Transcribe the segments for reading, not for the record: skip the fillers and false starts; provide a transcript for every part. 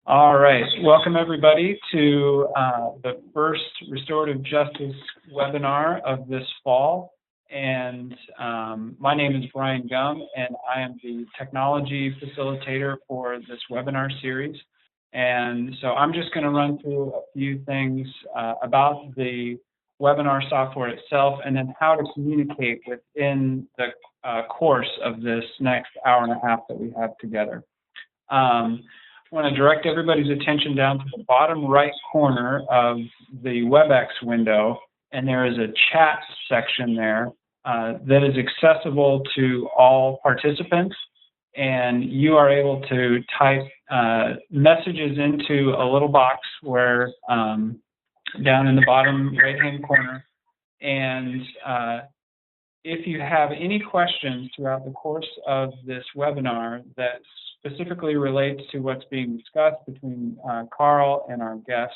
All right, welcome everybody to the first Restorative Justice webinar of this fall. And my name is Brian Gum, and I am the technology facilitator for this webinar series. And so I'm just going to run through a few things about the webinar software itself, and then how to communicate within the course of this next hour and a half that we have together. I want to direct everybody's attention down to the bottom right corner of the WebEx window, and there is a chat section there that is accessible to all participants, and you are able to type messages into a little box where down in the bottom right-hand corner, and if you have any questions throughout the course of this webinar that specifically relates to what's being discussed between Karl and our guest,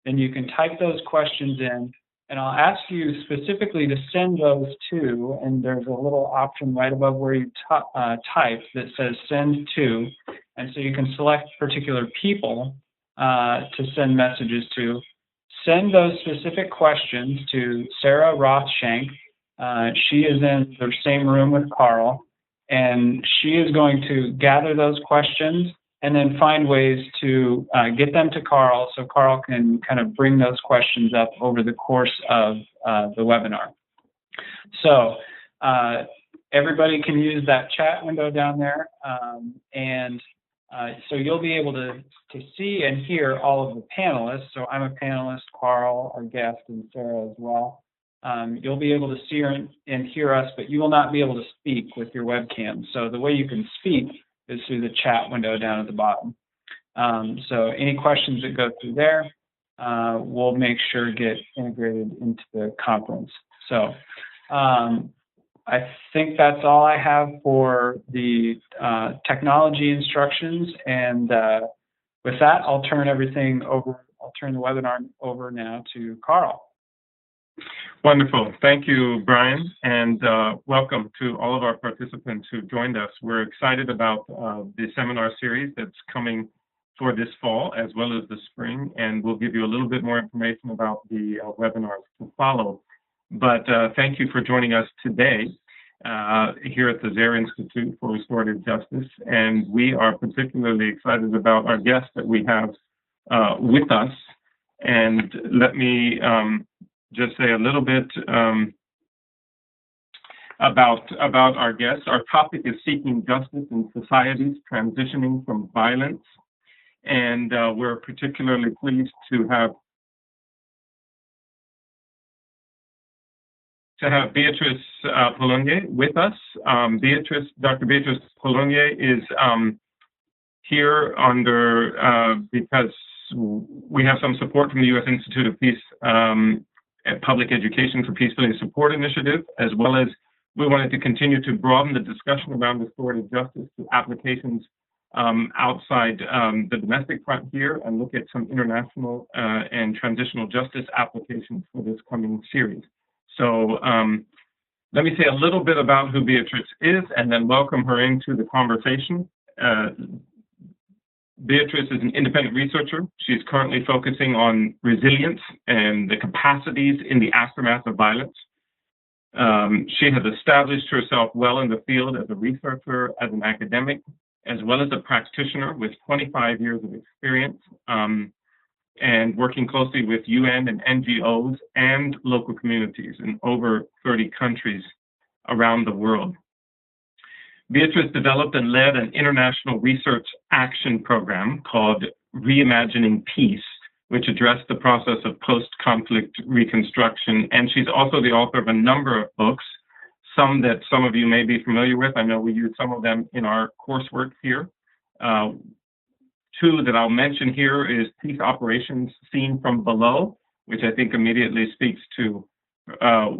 then you can type those questions in, and I'll ask you specifically to send those to, and there's a little option right above where you type that says send to, and so you can select particular people to send messages to. Send those specific questions to Sarah Rothshank. She is in the same room with Karl, and she is going to gather those questions and then find ways to get them to Karl, so Karl can kind of bring those questions up over the course of the webinar. So everybody can use that chat window down there, so you'll be able to see and hear all of the panelists. So I'm a panelist, Karl, our guest, and Sarah as well. You'll be able to see and hear us, but you will not be able to speak with your webcam. So the way you can speak is through the chat window down at the bottom. So any questions that go through there, we'll make sure get integrated into the conference. So I think that's all I have for the technology instructions. And with that, I'll turn everything over. I'll turn the webinar over now to Karl. Wonderful. Thank you, Brian, and welcome to all of our participants who joined us. We're excited about the seminar series that's coming for this fall as well as the spring, and we'll give you a little bit more information about the webinars to follow. But thank you for joining us today here at the Zehr Institute for Restorative Justice, and we are particularly excited about our guest that we have with us. And let me just say a little bit about our guests. Our topic is seeking justice in societies transitioning from violence, and we're particularly pleased to have Beatrice Pouligny with us. Dr. Beatrice Pouligny is here because we have some support from the U.S. Institute of Peace Public Education for Peace Building Support Initiative, as well as we wanted to continue to broaden the discussion around restorative justice to applications outside the domestic front here, and look at some international and transitional justice applications for this coming series. So let me say a little bit about who Beatrice is, and then welcome her into the conversation. Beatrice is an independent researcher. She's currently focusing on resilience and the capacities in the aftermath of violence. She has established herself well in the field as a researcher, as an academic, as well as a practitioner with 25 years of experience, and working closely with UN and NGOs and local communities in over 30 countries around the world. Beatrice developed and led an international research action program called Reimagining Peace, which addressed the process of post-conflict reconstruction. And she's also the author of a number of books, some that some of you may be familiar with. I know we use some of them in our coursework here. Two that I'll mention here is Peace Operations Seen from Below, which I think immediately speaks to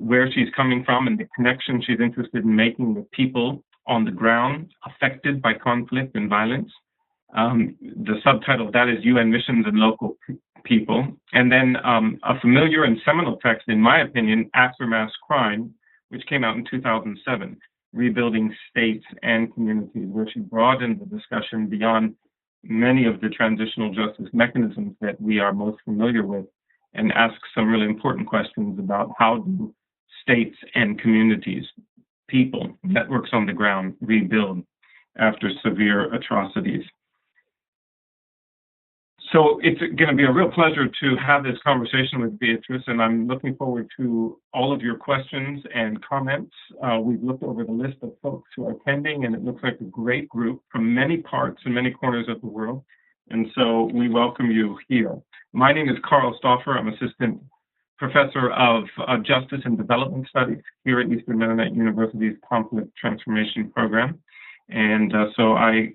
where she's coming from and the connection she's interested in making with people on the ground affected by conflict and violence. The subtitle of that is UN Missions and Local People. And then a familiar and seminal text, in my opinion, After Mass Crime, which came out in 2007, Rebuilding States and Communities, where she broadened the discussion beyond many of the transitional justice mechanisms that we are most familiar with and ask some really important questions about how do states and communities, people, networks on the ground rebuild after severe atrocities. So it's going to be a real pleasure to have this conversation with Beatrice, and I'm looking forward to all of your questions and comments. We've looked over the list of folks who are attending, and it looks like a great group from many parts and many corners of the world. And so we welcome you here. My name is Karl Stauffer. I'm Assistant Professor of Justice and Development Studies here at Eastern Mennonite University's Conflict Transformation Program. And so I,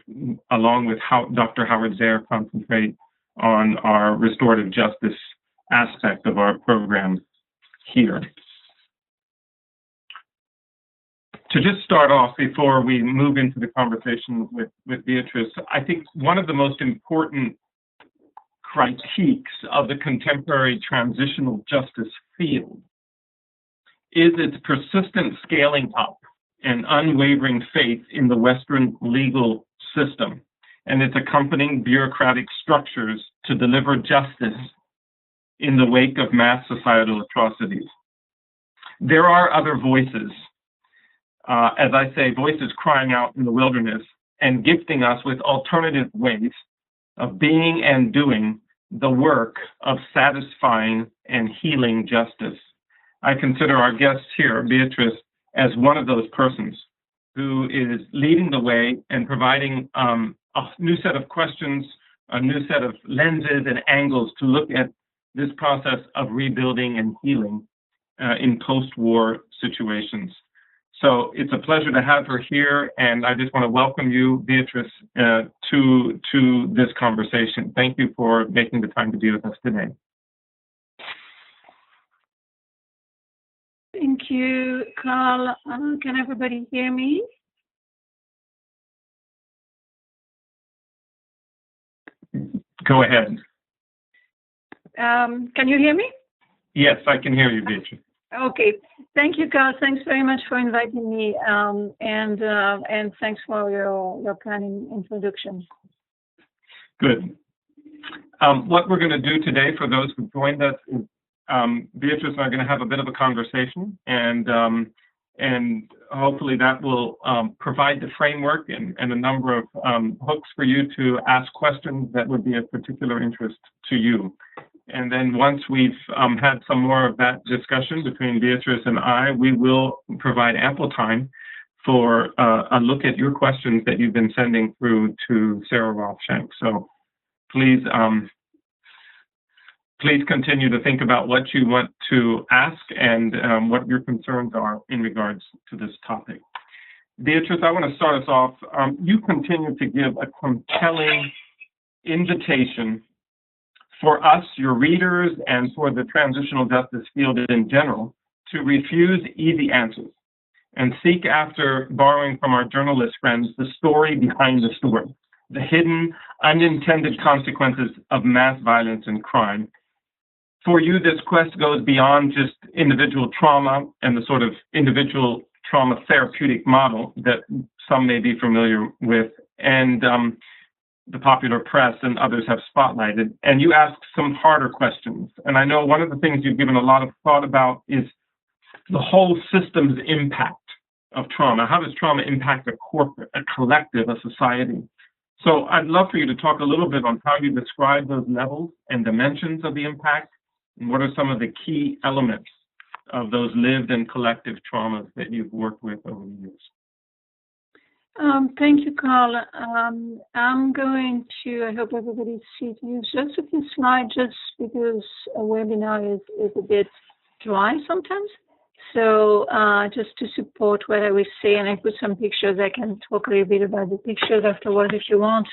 along with Dr. Howard Zehr, concentrate on our restorative justice aspect of our program here. To just start off, before we move into the conversation with Beatrice, I think one of the most important critiques of the contemporary transitional justice field is its persistent scaling up and unwavering faith in the Western legal system and its accompanying bureaucratic structures to deliver justice in the wake of mass societal atrocities. There are other voices, as I say, voices crying out in the wilderness and gifting us with alternative ways of being and doing the work of satisfying and healing justice. I consider our guest here, Beatrice, as one of those persons who is leading the way and providing a new set of questions, a new set of lenses and angles to look at this process of rebuilding and healing in post-war situations. So it's a pleasure to have her here, and I just want to welcome you, Beatrice, to this conversation. Thank you for making the time to be with us today. Thank you, Carl. Can everybody hear me? Go ahead. Can you hear me? Yes, I can hear you, Beatrice. Okay. Thank you, Carl. Thanks very much for inviting me, and thanks for your kind introduction. Good. What we're going to do today, for those who joined us, is Beatrice and I are going to have a bit of a conversation, and hopefully that will provide the framework and a number of hooks for you to ask questions that would be of particular interest to you. And then once we've had some more of that discussion between Beatrice and I, we will provide ample time for a look at your questions that you've been sending through to Sarah Rothshank. So please continue to think about what you want to ask and what your concerns are in regards to this topic. Beatrice, I want to start us off. You continue to give a compelling invitation for us, your readers, and for the transitional justice field in general, to refuse easy answers and seek after, borrowing from our journalist friends, the story behind the story, the hidden, unintended consequences of mass violence and crime. For you, this quest goes beyond just individual trauma and the sort of individual trauma therapeutic model that some may be familiar with, and the popular press and others have spotlighted. And you ask some harder questions. And I know one of the things you've given a lot of thought about is the whole system's impact of trauma. How does trauma impact a corporate, a collective, a society? So I'd love for you to talk a little bit on how you describe those levels and dimensions of the impact, and what are some of the key elements of those lived and collective traumas that you've worked with over the years. Thank you, Carl. I'm going to, I hope everybody sees, use just a few slides, just because a webinar is a bit dry sometimes. So just to support what I was saying, I put some pictures. I can talk a little bit about the pictures afterwards if you want.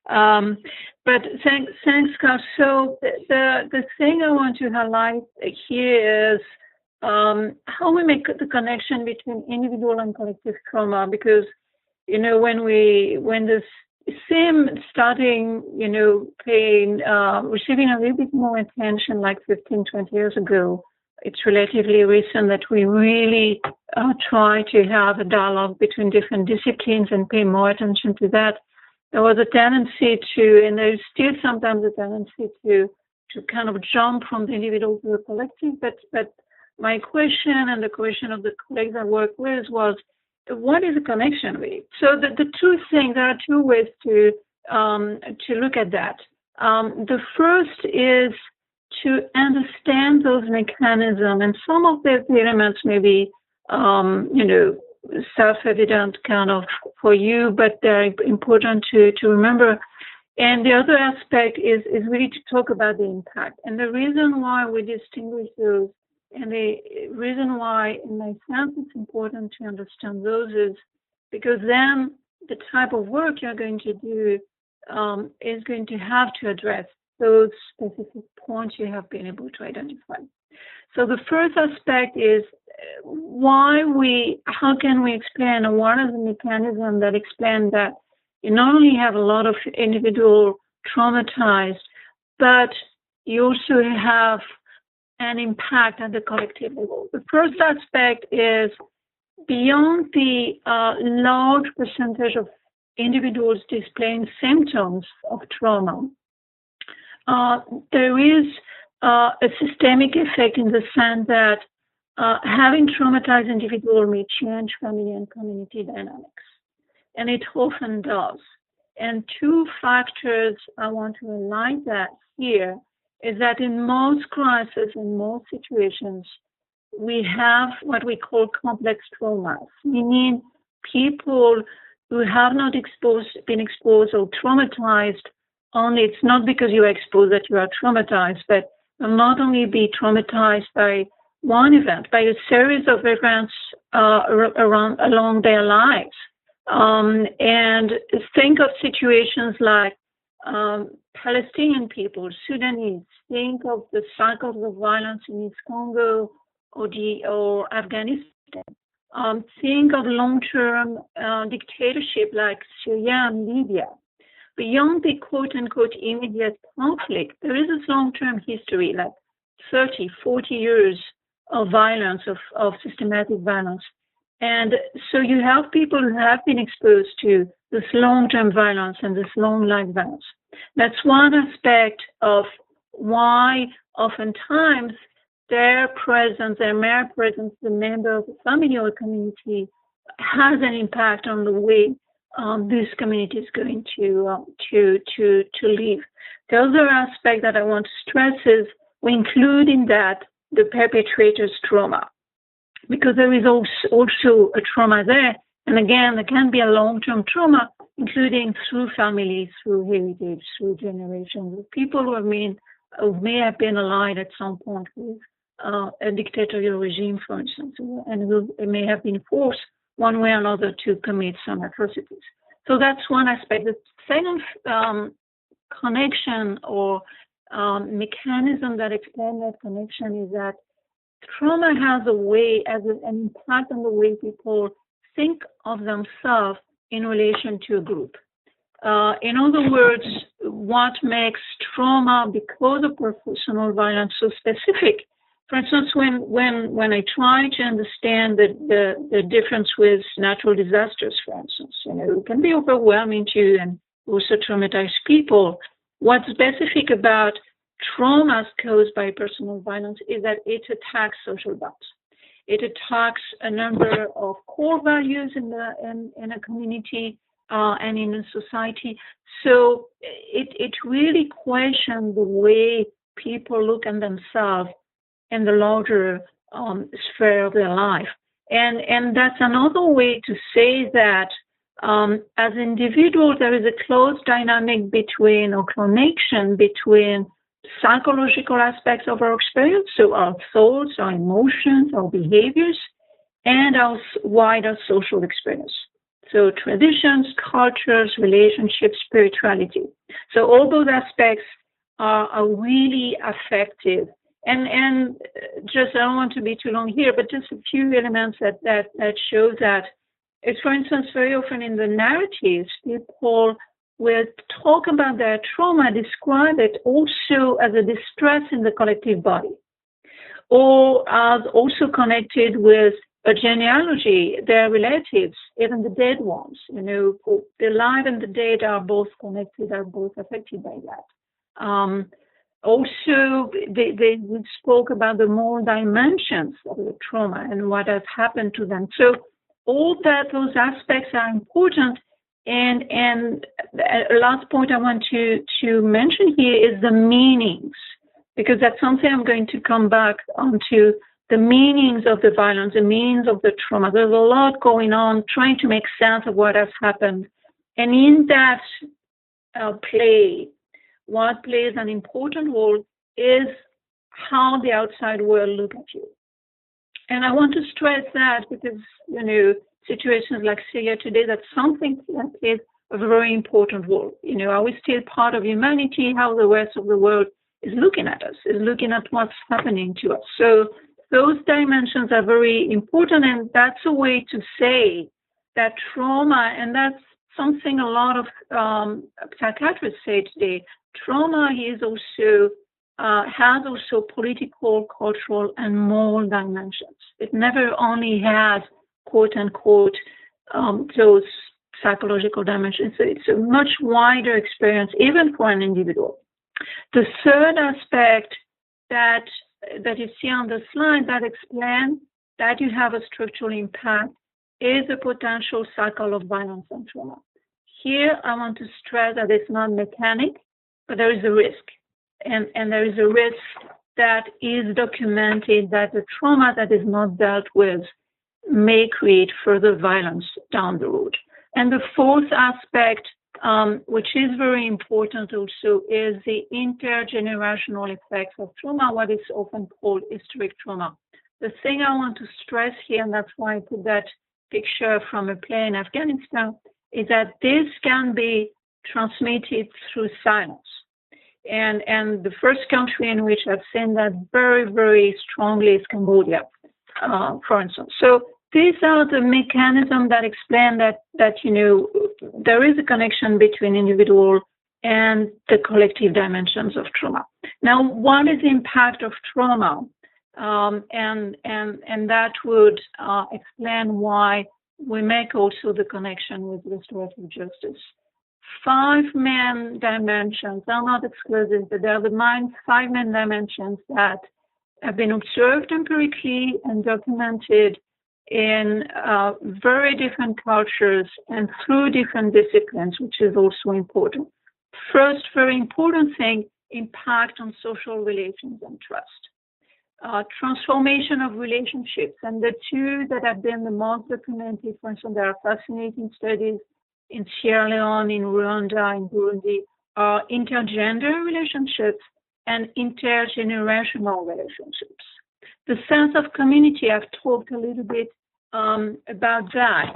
But thanks, Carl. So the thing I want to highlight here is how we make the connection between individual and collective trauma, because when the same starting, receiving a little bit more attention like 15, 20 years ago, it's relatively recent that we really try to have a dialogue between different disciplines and pay more attention to that. there was a tendency to, and there's still sometimes a tendency to kind of jump from the individual to the collective. But my question and the question of the colleagues I work with was, what is a connection really? So the two things, there are two ways to look at that. The first is to understand those mechanisms, and some of the elements may be, self-evident kind of for you, but they're important to remember. And the other aspect is really to talk about the impact. And the reason why we distinguish those, and the reason why, in my sense, it's important to understand those is because then the type of work you're going to do is going to have to address those specific points you have been able to identify. So the first aspect is how can we explain, or what are the mechanisms that explain that you not only have a lot of individual traumatized, but you also have an impact at the collective level. The first aspect is beyond the large percentage of individuals displaying symptoms of trauma, there is a systemic effect in the sense that having traumatized individuals may change family and community dynamics. And it often does. And two factors I want to highlight that here is that in most crises, in most situations, we have what we call complex traumas, meaning people who have not been exposed or traumatized only. It's not because you are exposed that you are traumatized, but will not only be traumatized by one event, by a series of events along their lives. And think of situations like Palestinian people, Sudanese. Think of the cycles of violence in East Congo or Afghanistan. Think of long-term dictatorship like Syria and Libya. Beyond the quote-unquote immediate conflict, there is this long-term history, like 30, 40 years of violence, of systematic violence. And so you have people who have been exposed to this long-term violence and this long-life violence. That's one aspect of why oftentimes their presence, their mere presence, the member of the family or community has an impact on the way this community is going to live. The other aspect that I want to stress is we include in that the perpetrator's trauma, because there is also a trauma there. And again, there can be a long-term trauma, including through family, through heritage, through generations, people who may have been allied at some point with a dictatorial regime, for instance, and who may have been forced one way or another to commit some atrocities. So that's one aspect. The second connection or mechanism that explains that connection is that trauma has an impact on the way people think of themselves in relation to a group. In other words, what makes trauma because of personal violence so specific? For instance, when I try to understand the difference with natural disasters, for instance, it can be overwhelming too and also traumatize people. What's specific about traumas caused by personal violence is that it attacks social bonds. It attacks a number of core values in a community and in a society. So it really questions the way people look at themselves in the larger sphere of their life. And that's another way to say that as individuals, there is a close dynamic between, or connection between psychological aspects of our experience, so our thoughts, our emotions, our behaviors, and our wider social experience. So traditions, cultures, relationships, spirituality. So all those aspects are really affected. And just, I don't want to be too long here, but just a few elements that show that. It's, for instance, very often in the narratives, people will talk about their trauma, describe it also as a distress in the collective body, or as also connected with a genealogy, their relatives, even the dead ones, the alive and the dead are both connected, are both affected by that. Also, they spoke about the more dimensions of the trauma and what has happened to them. So all those aspects are important. And a last point I want to mention here is the meanings, because that's something I'm going to come back onto, the meanings of the violence, the meanings of the trauma. There's a lot going on, trying to make sense of what has happened. And in that play, what plays an important role is how the outside world look at you. And I want to stress that because, situations like Syria today, that's something that plays a very important role. Are we still part of humanity? How the rest of the world is looking at us, is looking at what's happening to us. So those dimensions are very important, and that's a way to say that trauma, and that's something a lot of psychiatrists say today, trauma is also has also political, cultural, and moral dimensions. It never only has, quote unquote, those psychological dimensions. It's a much wider experience, even for an individual. The third aspect that you see on the slide that explains that you have a structural impact is the potential cycle of violence and trauma. Here, I want to stress that it's not mechanic, but there is a risk. And there is a risk that is documented that the trauma that is not dealt with may create further violence down the road. And the fourth aspect, which is very important also, is the intergenerational effects of trauma, what is often called historic trauma. The thing I want to stress here, and that's why I put that picture from a play in Afghanistan, is that this can be transmitted through silence. And the first country in which I've seen that very, very strongly is Cambodia, for instance. So these are the mechanisms that explain that there is a connection between individual and the collective dimensions of trauma. Now, what is the impact of trauma? And that would explain why we make also the connection with restorative justice. 5 main dimensions are not exclusive, but they are the 5 main dimensions that have been observed empirically and documented in very different cultures and through different disciplines, which is also important. First, very important thing, impact on social relations and trust. Transformation of relationships, and the 2 that have been the most documented, for instance, there are fascinating studies in Sierra Leone, in Rwanda, in Burundi, are intergender relationships and intergenerational relationships. The sense of community, I've talked a little bit about that.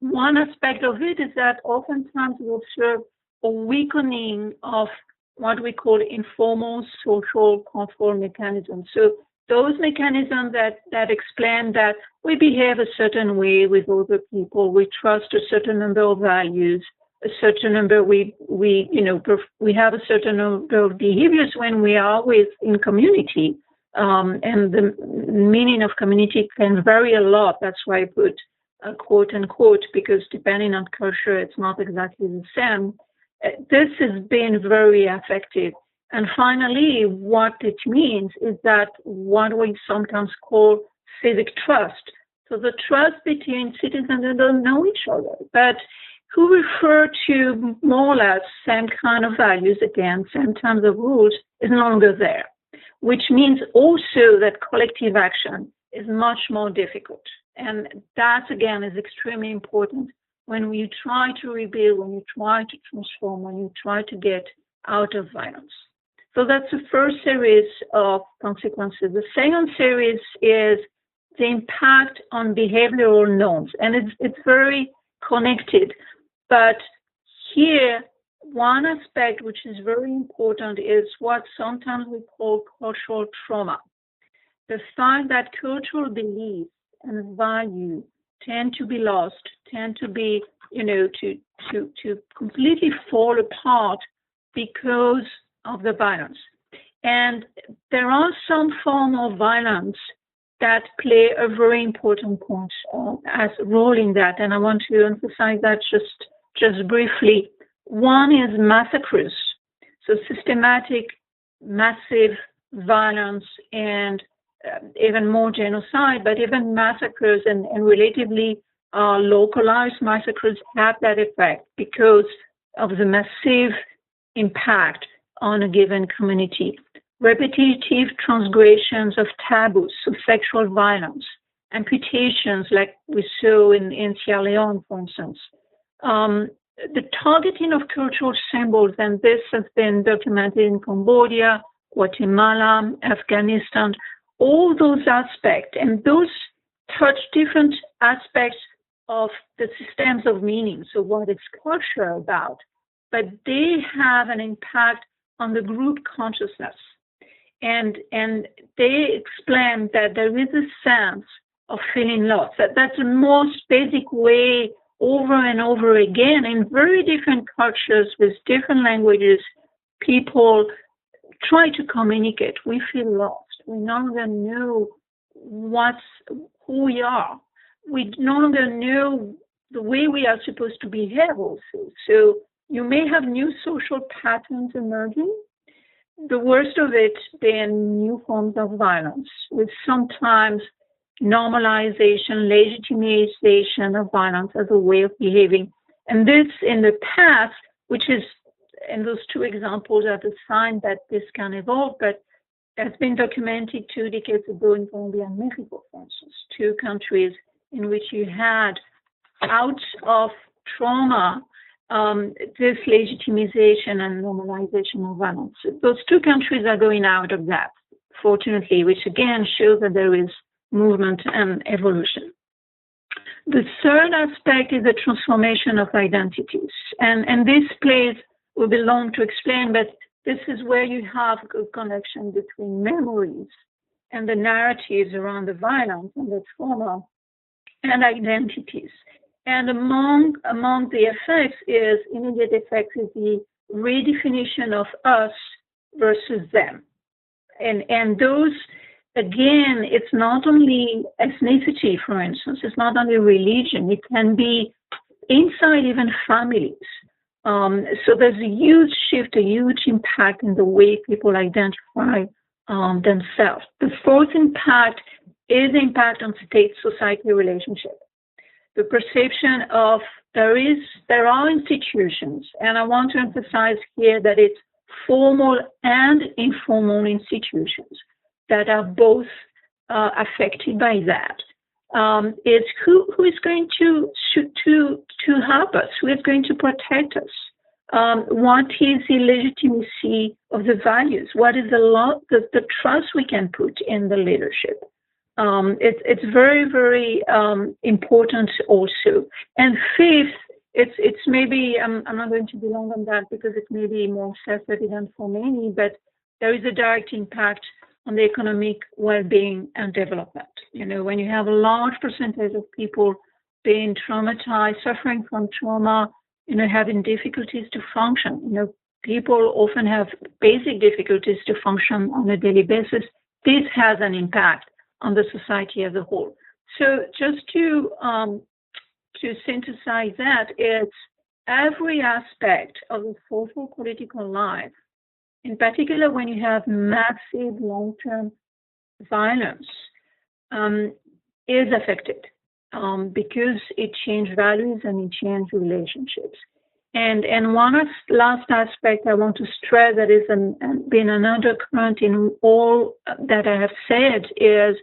One aspect of it is that oftentimes we observe a weakening of what we call informal social control mechanisms. So those mechanisms that explain that we behave a certain way with other people, we trust a certain number of values, a certain number we have a certain number of behaviors when we are in community, and the meaning of community can vary a lot. That's why I put quote unquote, because depending on culture, it's not exactly the same. This has been very effective. And finally, what it means is that what we sometimes call civic trust. So the trust between citizens who don't know each other, but who refer to more or less same kind of values, again, same kinds of rules, is no longer there, which means also that collective action is much more difficult. And that, again, is extremely important when you try to rebuild, when you try to transform, when you try to get out of violence. So that's the first series of consequences. The second series is the impact on behavioral norms, and it's very connected. But here, one aspect which is very important is what sometimes we call cultural trauma. The fact that cultural beliefs and values tend to be lost, tend to be, to completely fall apart because of the violence. And there are some form of violence that play a very important point as role in that, and I want to emphasize that just briefly. One is massacres, so systematic, massive violence and even more genocide, but even massacres and relatively localized massacres have that effect because of the massive impact on a given community. Repetitive transgressions of taboos, so sexual violence, amputations like we saw in Sierra Leone, for instance. The targeting of cultural symbols, and this has been documented in Cambodia, Guatemala, Afghanistan, all those aspects, and those touch different aspects of the systems of meaning, so what is culture about, but they have an impact on the group consciousness. And they explain that there is a sense of feeling lost. That's the most basic way over and over again in very different cultures with different languages, people try to communicate. We feel lost. We no longer know who we are. We no longer know the way we are supposed to behave also. So you may have new social patterns emerging. The worst of it being new forms of violence, with sometimes normalization, legitimization of violence as a way of behaving. And this in the past, which is, and those two examples are the sign that this can evolve, but has been documented 2 decades ago in Colombia and Mexico, for instance, 2 countries in which you had, out of trauma, this legitimization and normalization of violence. Those 2 countries are going out of that, fortunately, which again shows that there is movement and evolution. The third aspect is the transformation of identities. And this place will be long to explain, but this is where you have a connection between memories and the narratives around the violence and the trauma and identities. And among the effects is, immediate effects is the redefinition of us versus them. And those, again, it's not only ethnicity, for instance, it's not only religion, it can be inside even families. So there's a huge shift, a huge impact in the way people identify themselves. The fourth impact is the impact on state-society relationship. The perception of there are institutions, and I want to emphasize here that it's formal and informal institutions that are both affected by that. It's who is going to help us, who is going to protect us. What is the legitimacy of the values? What is the trust we can put in the leadership? It's very, very important also. And fifth, it's maybe, I'm not going to be long on that because it may be more self-evident for many, but there is a direct impact on the economic well-being and development. You know, when you have a large percentage of people being traumatized, suffering from trauma, you know, having difficulties to function, you know, people often have basic difficulties to function on a daily basis. This has an impact on the society as a whole. So just to synthesize that, it's every aspect of the social political life, in particular when you have massive long-term violence, is affected because it changed values and it changed relationships. And one last aspect I want to stress that is been an undercurrent in all that I have said is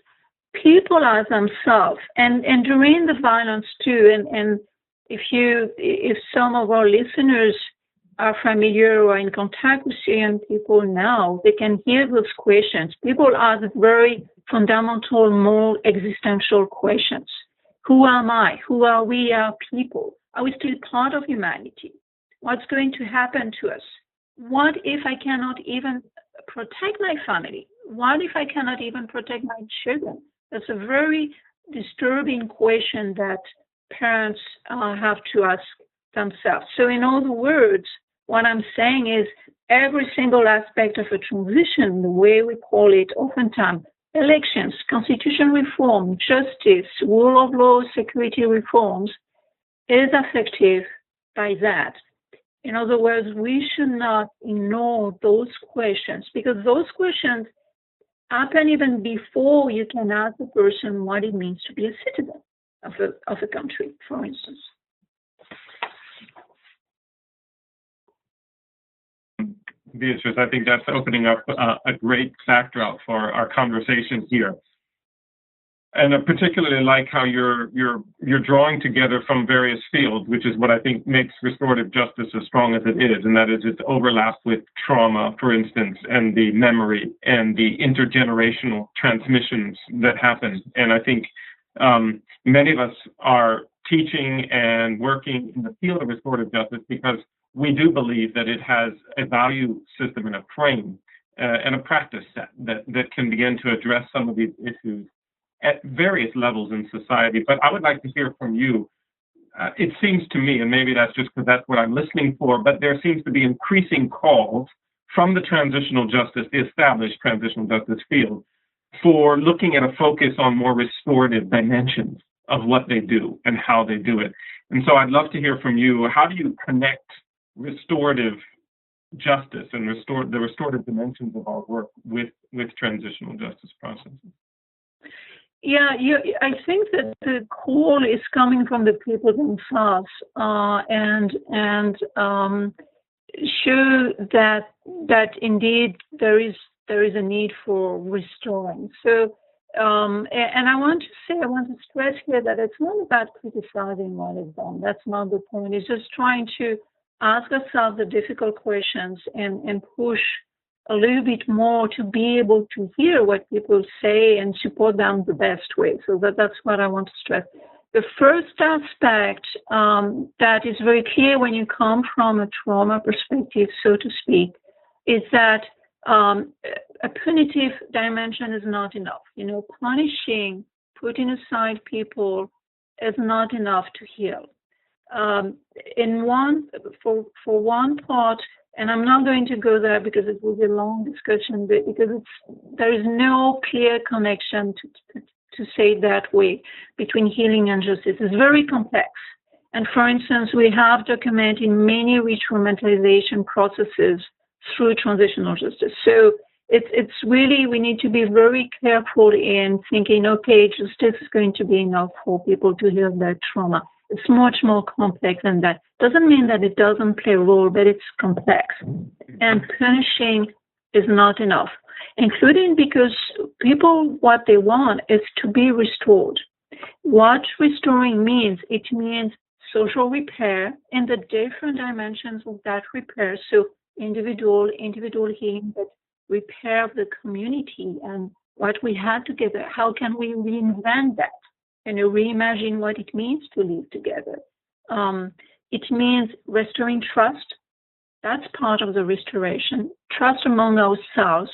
people as themselves, and during the violence too, and if some of our listeners are familiar or in contact with Syrian people now, they can hear those questions. People ask very fundamental, more existential questions. Who am I? Who are we, our people? Are we still part of humanity? What's going to happen to us? What if I cannot even protect my family? What if I cannot even protect my children? That's a very disturbing question that parents have to ask themselves. So in other words, what I'm saying is every single aspect of a transition, the way we call it, oftentimes elections, constitution reform, justice, rule of law, security reforms is affected by that. In other words, we should not ignore those questions, because those questions happen even before you can ask the person what it means to be a citizen of a country, for instance. Beatrice, I think that's opening up a great backdrop for our conversation here. And I particularly like how you're drawing together from various fields, which is what I think makes restorative justice as strong as it is, and that is its overlap with trauma, for instance, and the memory and the intergenerational transmissions that happen. And I think many of us are teaching and working in the field of restorative justice because we do believe that it has a value system and a frame and a practice set that can begin to address some of these issues at various levels in society. But I would like to hear from you. It seems to me, and maybe that's just because that's what I'm listening for, but there seems to be increasing calls from the transitional justice, the established transitional justice field, for looking at a focus on more restorative dimensions of what they do and how they do it. And so I'd love to hear from you. How do you connect restorative justice and the restorative dimensions of our work with transitional justice processes? Yeah, I think that the call is coming from the people themselves, and show that indeed there is a need for restoring. So, and I want to stress here that it's not about criticizing what is done. That's not the point. It's just trying to ask ourselves the difficult questions and push a little bit more to be able to hear what people say and support them the best way. So that's what I want to stress. The first aspect that is very clear when you come from a trauma perspective, so to speak, is that a punitive dimension is not enough. Punishing, putting aside people is not enough to heal. For one part, and I'm not going to go there because it will be a long discussion, but because there is no clear connection to say it that way between healing and justice. It's very complex. And for instance, we have documented many re-traumatization processes through transitional justice. So it's really, we need to be very careful in thinking, okay, justice is going to be enough for people to heal their trauma. It's much more complex than that. Doesn't mean that it doesn't play a role, but it's complex. And punishing is not enough, including because people, what they want is to be restored. What restoring means, it means social repair in the different dimensions of that repair. So individual healing, but repair of the community and what we had together. How can we reinvent that? Reimagine what it means to live together. It means restoring trust. That's part of the restoration. Trust among ourselves,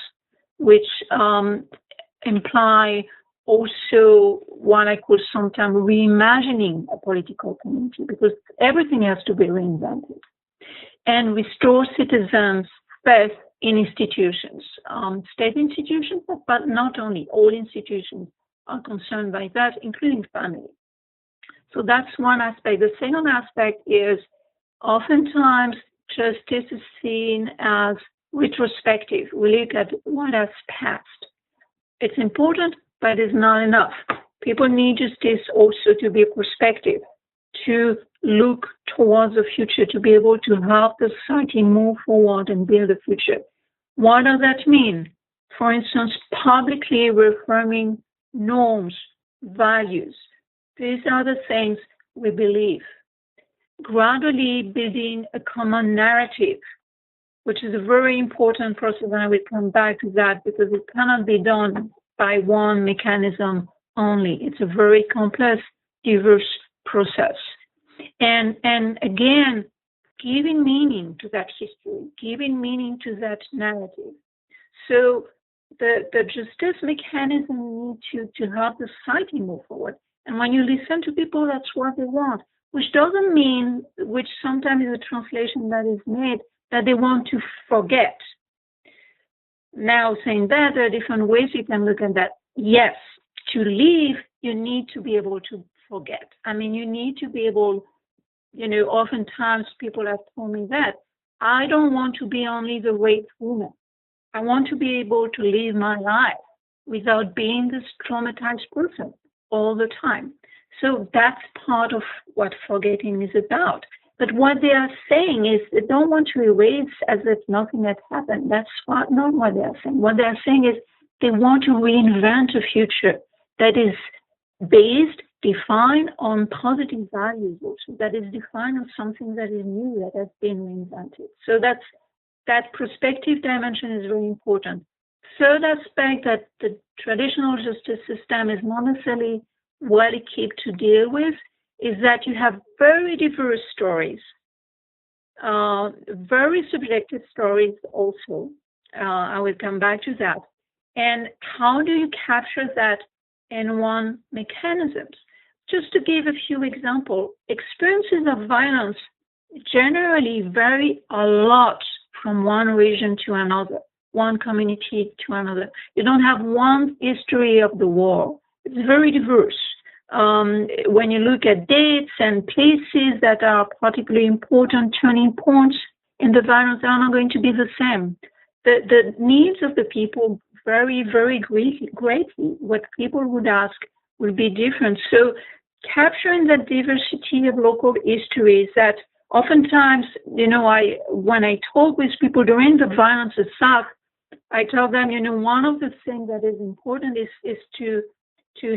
which imply also what I call sometimes reimagining a political community, because everything has to be reinvented. And restore citizens' faith in institutions, state institutions, but not only. All institutions are concerned by that, including family. So that's one aspect. The second aspect is oftentimes justice is seen as retrospective. We look at what has passed. It's important, but it's not enough. People need justice also to be perspective, to look towards the future, to be able to help the society move forward and build a future. What does that mean? For instance, publicly reaffirming norms, values. These are the things we believe. Gradually building a common narrative, which is a very important process, and I will come back to that because it cannot be done by one mechanism only. It's a very complex, diverse process. And again, giving meaning to that history, giving meaning to that narrative. So the justice mechanism needs to help the society move forward. And when you listen to people, that's what they want, which doesn't mean, which sometimes is a translation that is made, that they want to forget. Now, saying that, there are different ways you can look at that. yes, to leave, you need to be able to forget. I mean, you need to be able, oftentimes people have told me that I don't want to be only the raped woman. I want to be able to live my life without being this traumatized person all the time. So that's part of what forgetting is about. But what they are saying is they don't want to erase as if nothing had happened. That's not what they are saying. What they are saying is they want to reinvent a future that is based, defined on positive values also, that is defined on something that is new, that has been reinvented. So that perspective dimension is very important. Third aspect that the traditional justice system is not necessarily well equipped to deal with is that you have very diverse stories, very subjective stories also. I will come back to that. And how do you capture that in one mechanism? Just to give a few examples, experiences of violence generally vary a lot from one region to another, one community to another. You don't have one history of the war. It's very diverse. When you look at dates and places that are particularly important turning points in the violence, they are not going to be the same. The needs of the people vary very greatly. What people would ask will be different. So capturing that diversity of local histories that oftentimes, when I talk with people during the violence itself, I tell them, one of the things that is important is to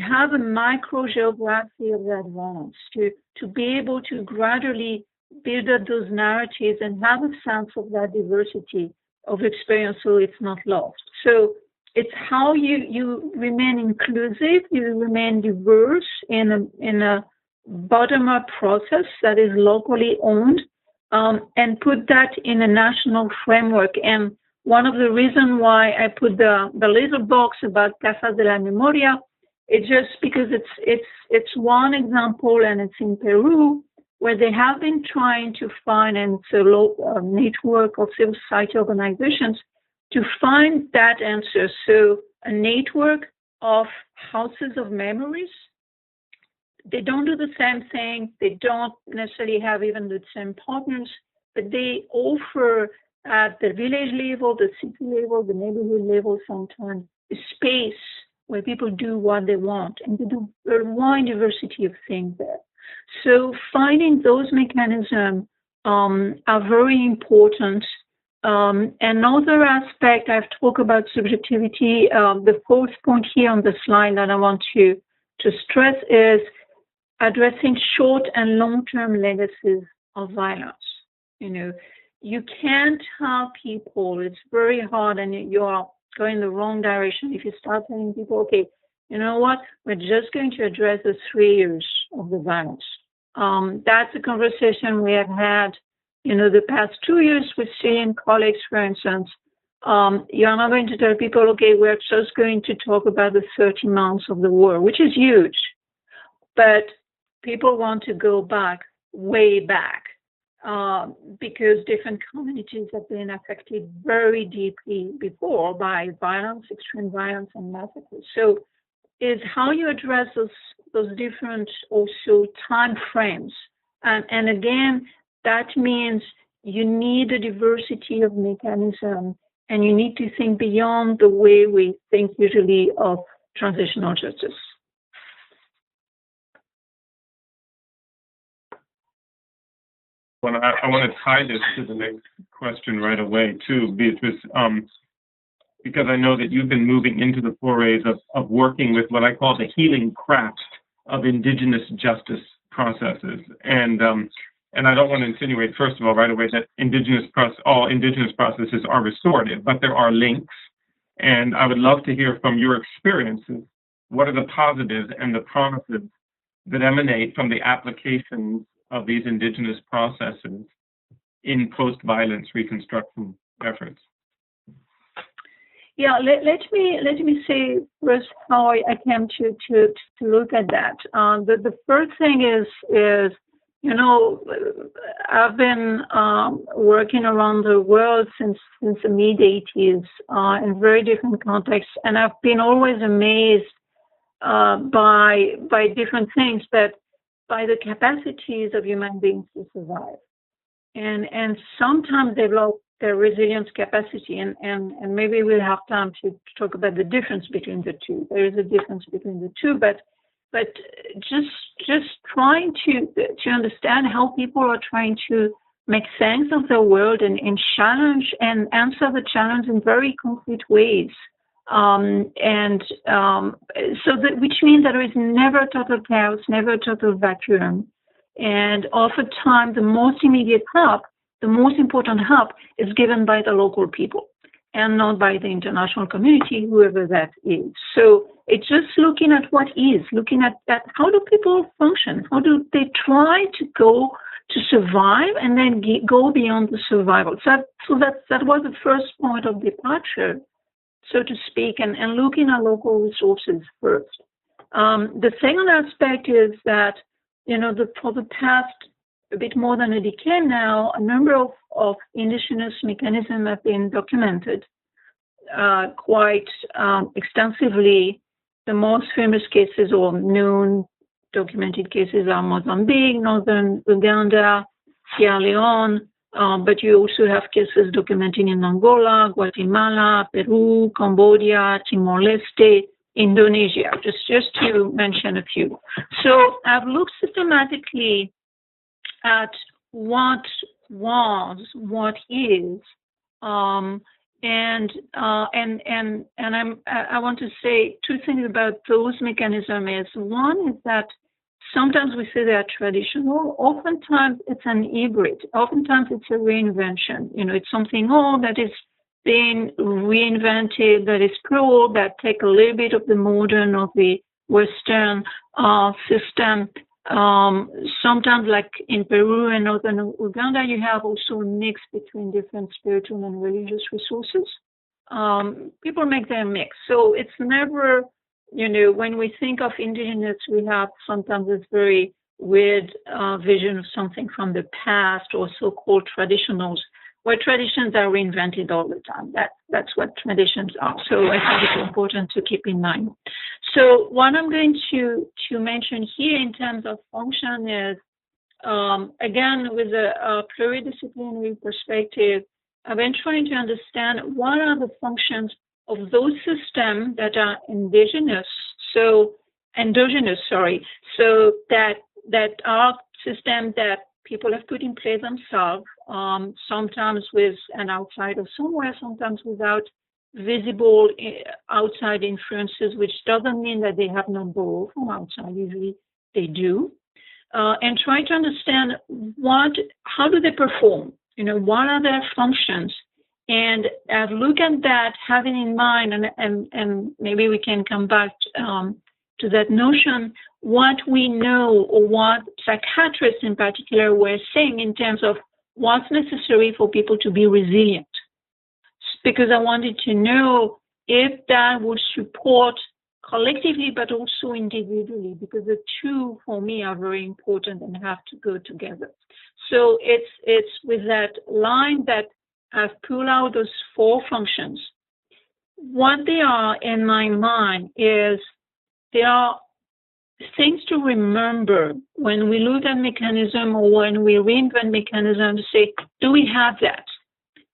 have a microgeography of that violence, to be able to gradually build up those narratives and have a sense of that diversity of experience so it's not lost. So it's how you remain inclusive, you remain diverse in a bottom-up process that is locally owned, and put that in a national framework. And one of the reasons why I put the little box about Casas de la Memoria, it's just because it's one example, and it's in Peru, where they have been trying to find, and it's a local network of civil society organizations, to find that answer. So a network of houses of memories. They don't do the same thing. They don't necessarily have even the same partners, but they offer at the village level, the city level, the neighborhood level sometimes, a space where people do what they want, and they do a wide diversity of things there. So finding those mechanisms are very important. Another aspect, I've talked about subjectivity. The fourth point here on the slide that I want to stress is addressing short and long-term legacies of violence. You can't tell people, it's very hard, and you are going the wrong direction if you start telling people, okay, you know what, we're just going to address the 3 years of the violence. That's a conversation we have had, the past 2 years with Syrian colleagues, for instance. You're not going to tell people, okay, we're just going to talk about the 30 months of the war, which is huge. But people want to go back, way back, because different communities have been affected very deeply before by violence, extreme violence, and massacres. So it's how you address those different also time frames. And again, that means you need a diversity of mechanism, and you need to think beyond the way we think usually of transitional justice. Well, I want to tie this to the next question right away, too, Beatrice, because I know that you've been moving into the forays of working with what I call the healing craft of indigenous justice processes. And I don't want to insinuate, first of all, right away, that all indigenous processes are restorative, but there are links. And I would love to hear from your experiences, what are the positives and the promises that emanate from the applications of these indigenous processes in post-violence reconstruction efforts? Yeah, let me say first how I came to look at that. The first thing is I've been working around the world since the mid-'80s in very different contexts, and I've been always amazed by different things, but by the capacities of human beings to survive, and sometimes develop their resilience capacity, and maybe we'll have time to talk about the difference between the two. There is a difference between the two, but just trying to understand how people are trying to make sense of the world and challenge and answer the challenge in very concrete ways. So that, which means that there is never total chaos, never total vacuum. And oftentimes the most immediate help, the most important help, is given by the local people and not by the international community, whoever that is. So it's just looking at what is, looking at how do people function? How do they try to go to survive and then go beyond the survival? So that was the first point of departure, so to speak, and looking at local resources first. The second aspect is that, for the past a bit more than a decade now, a number of indigenous mechanisms have been documented quite extensively. The most famous cases or known documented cases are Mozambique, northern Uganda, Sierra Leone, but you also have cases documented in Angola, Guatemala, Peru, Cambodia, Timor-Leste, Indonesia, just to mention a few. So I've looked systematically at what was, what is, and I want to say two things about those mechanisms. One is that sometimes we say they are traditional. Oftentimes it's an hybrid. Oftentimes it's a reinvention. It's something old that is being reinvented, that is plural, that take a little bit of the modern or the Western system. Sometimes, like in Peru and northern Uganda, you have also a mix between different spiritual and religious resources. People make their mix. So it's never, when we think of indigenous, we have sometimes this very weird vision of something from the past or so-called traditionals, where traditions are reinvented all the time. That's what traditions are. So I think it's important to keep in mind. So what I'm going to mention here in terms of function is, again, with a pluridisciplinary perspective, I've been trying to understand what are the functions of those systems that are endogenous, so that are systems that people have put in place themselves, sometimes with an outsider somewhere, sometimes without visible outside influences, which doesn't mean that they have not borrowed from outside. Usually they do. And try to understand how do they perform? What are their functions? And look at that, having in mind, and maybe we can come back to that notion, what we know or what psychiatrists in particular were saying in terms of what's necessary for people to be resilient. Because I wanted to know if that would support collectively, but also individually, because the two, for me, are very important and have to go together. So it's with that line that I've pulled out those four functions. What they are, in my mind, is they are things to remember when we look at mechanism or when we reinvent mechanism, to say, do we have that?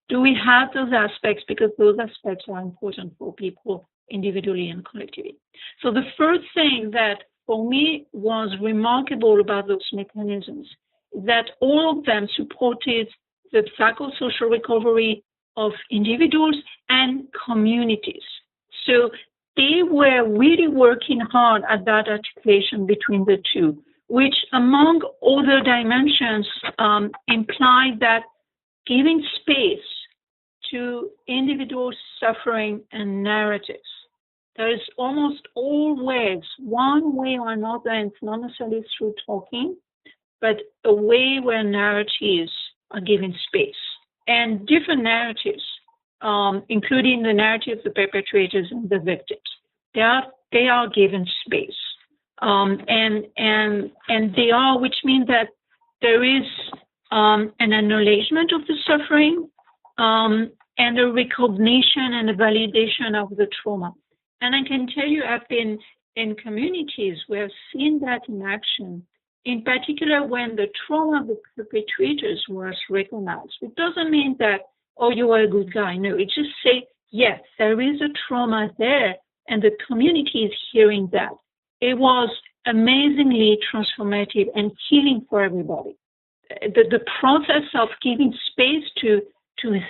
Do we have those aspects? Because those aspects are important for people individually and collectively. So the first thing that for me was remarkable about those mechanisms is that all of them supported the psychosocial recovery of individuals and communities. So they were really working hard at that articulation between the two, which among other dimensions implied that giving space to individual suffering and narratives. There is almost always one way or another, and it's not necessarily through talking, but a way where narratives are given space. And different narratives, including the narrative of the perpetrators and the victims, they are given space. And they are, which means that there is an acknowledgement of the suffering and a recognition and a validation of the trauma. And I can tell you, I've been in communities where I've seen that in action, in particular when the trauma of the perpetrators was recognized. It doesn't mean that, oh, you are a good guy. No, it just say, yes, there is a trauma there, and the community is hearing that. It was amazingly transformative and healing for everybody. The process of giving space to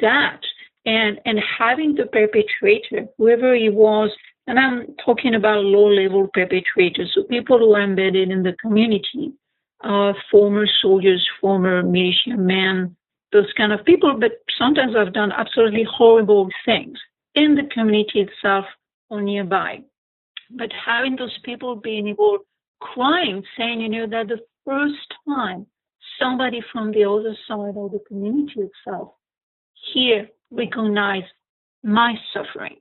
that and having the perpetrator, whoever he was, and I'm talking about low-level perpetrators, so people who are embedded in the community, former soldiers, former militiamen, those kind of people, but sometimes have done absolutely horrible things in the community itself or nearby. But having those people being able, crying, saying, that the first time somebody from the other side of the community itself here recognize my suffering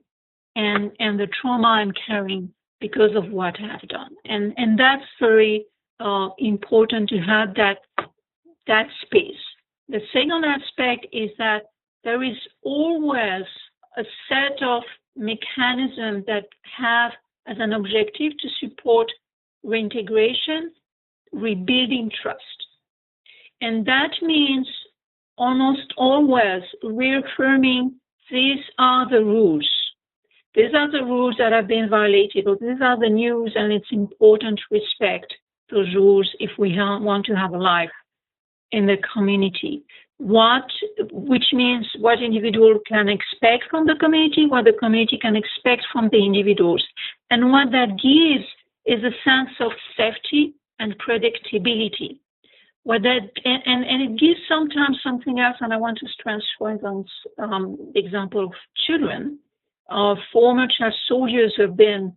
and the trauma I'm carrying because of what I've done. And that's very important to have that space. The second aspect is that there is always a set of mechanisms that have as an objective to support reintegration, rebuilding trust. And that means almost always reaffirming these are the rules. These are the rules that have been violated, or these are the news, and it's important to respect those rules if we want to have a life in the community. Which means what individual can expect from the community, what the community can expect from the individuals. And what that gives is a sense of safety and predictability. And it gives sometimes something else, and I want to stress, for instance, the example of children. Former child soldiers have been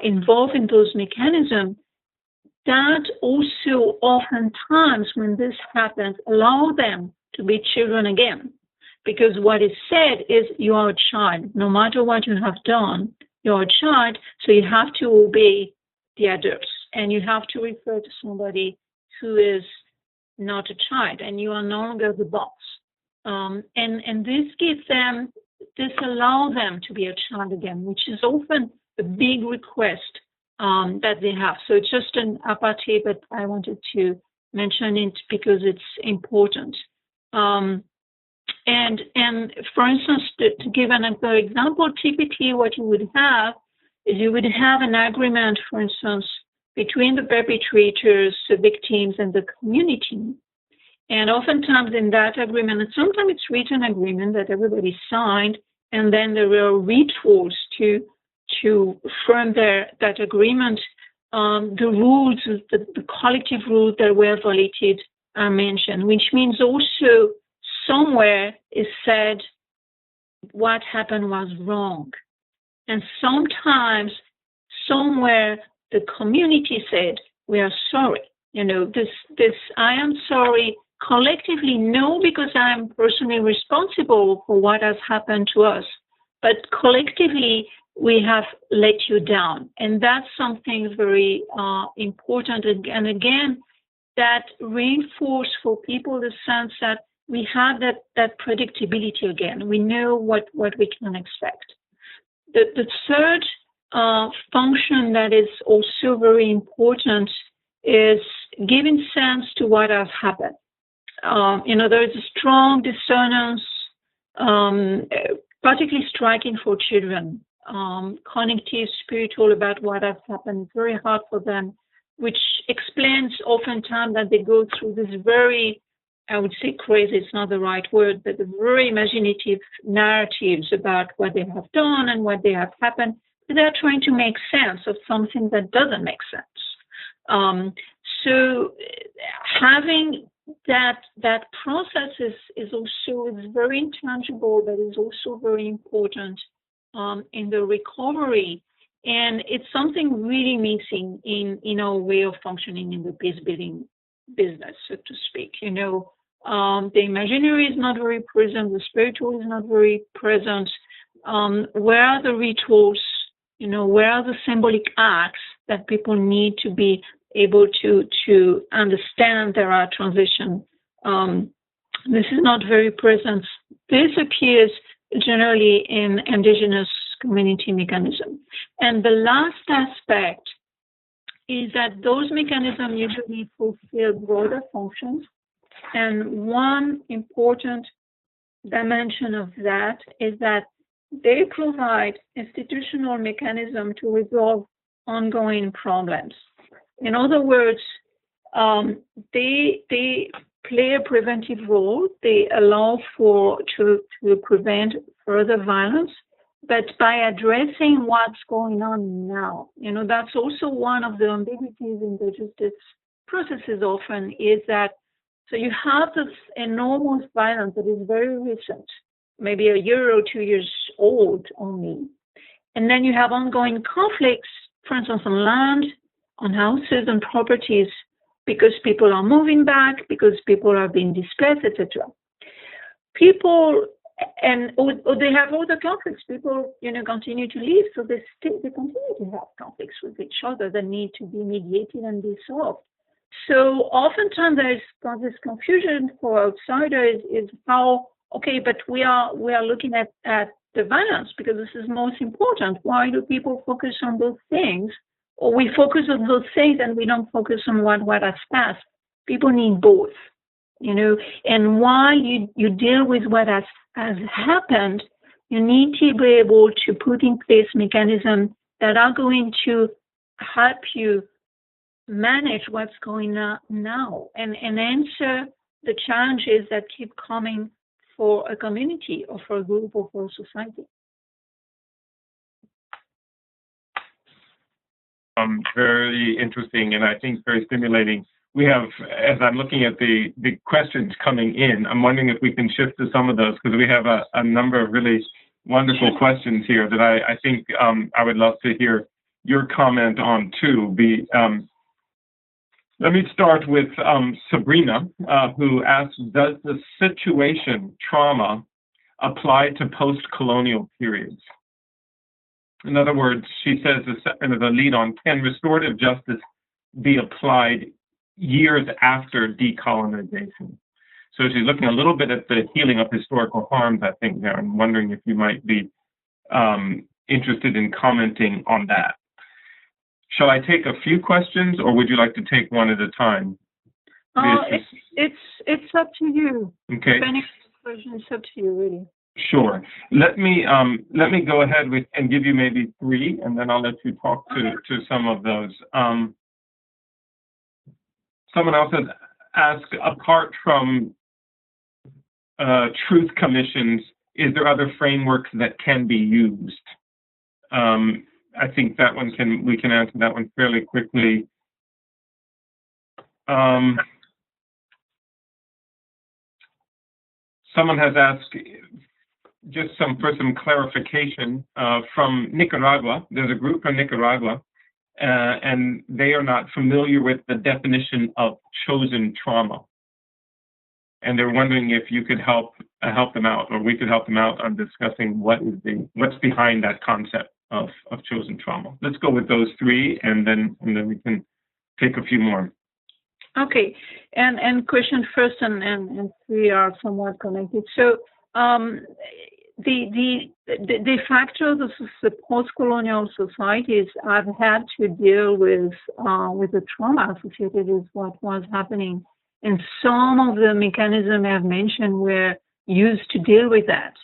involved in those mechanisms. That also oftentimes, when this happens, allow them to be children again. Because what is said is you are a child. No matter what you have done, you are a child, so you have to obey the adults. And you have to refer to somebody who is not a child, and you are no longer the boss. And this allows them to be a child again, which is often a big request that they have. So it's just an apartheid, but I wanted to mention it because it's important. And for instance, to give another example, typically what you would have is you would have an agreement, for instance, between the perpetrators, the victims, and the community. And oftentimes in that agreement, and sometimes it's written agreement that everybody signed, and then there were rituals to firm that agreement. The rules, the collective rules that were violated are mentioned, which means also somewhere is said what happened was wrong. And sometimes somewhere the community said, we are sorry. This I am sorry. Collectively, no, because I am personally responsible for what has happened to us. But collectively, we have let you down. And that's something very important. And again, that reinforces for people the sense that we have that predictability again. We know what we can expect. The third function that is also very important is giving sense to what has happened. There is a strong dissonance, particularly striking for children, cognitive, spiritual about what has happened, very hard for them, which explains oftentimes that they go through this very, I would say crazy, it's not the right word, but very imaginative narratives about what they have done and what they have happened. They're trying to make sense of something that doesn't make sense. So having that process is also, it's very intangible, but is also very important in the recovery. And it's something really missing in our way of functioning in the peace building business, so to speak. The imaginary is not very present, the spiritual is not very present. Where are the rituals? Where are the symbolic acts that people need to be able to understand there are transition. This is not very present. This appears generally in indigenous community mechanism. And the last aspect is that those mechanisms usually fulfill broader functions. And one important dimension of that is that they provide institutional mechanism to resolve ongoing problems. In other words, they play a preventive role. They allow to prevent further violence, but by addressing what's going on now. That's also one of the ambiguities in the justice processes often, is that so you have this enormous violence that is very recent, maybe a year or 2 years old only. And then you have ongoing conflicts, for instance, on land, on houses and properties, because people are moving back, because people are being displaced, etc. People, or they have other conflicts. People, continue to live, so they continue to have conflicts with each other that need to be mediated and be solved. So oftentimes there's this confusion for outsiders is how, okay, but we are looking at the violence because this is most important. Why do people focus on those things? Or we focus on those things and we don't focus on what has passed. People need both, and while you deal with what has happened, you need to be able to put in place mechanisms that are going to help you manage what's going on now and answer the challenges that keep coming for a community or for a group or for a society. Very interesting, and I think very stimulating. We have, as I'm looking at the questions coming in, I'm wondering if we can shift to some of those, because we have a number of really wonderful questions here that I think I would love to hear your comment on too. Let me start with Sabrina, who asks, does the situation trauma apply to post-colonial periods? In other words, she says, the lead on, can restorative justice be applied years after decolonization? So she's looking a little bit at the healing of historical harms, I think, there. I'm wondering if you might be interested in commenting on that. Shall I take a few questions, or would you like to take one at a time? It's up to you. Okay. Depending on the question, it's up to you, really. Sure. Let me go ahead with and give you maybe three, and then I'll let you talk to some of those. Someone else has asked, apart from truth commissions, is there other frameworks that can be used? I think that one we can answer that one fairly quickly. Someone has asked just for some clarification from Nicaragua. There's a group from Nicaragua, and they are not familiar with the definition of chosen trauma. And they're wondering if you could help them out, or we could help them out on discussing what's behind that concept of chosen trauma. Let's go with those three, and then we can take a few more. Okay, and question first and three are somewhat connected. So the factor the post-colonial societies have had to deal with the trauma associated with what was happening, and some of the mechanisms I've mentioned were used to deal with that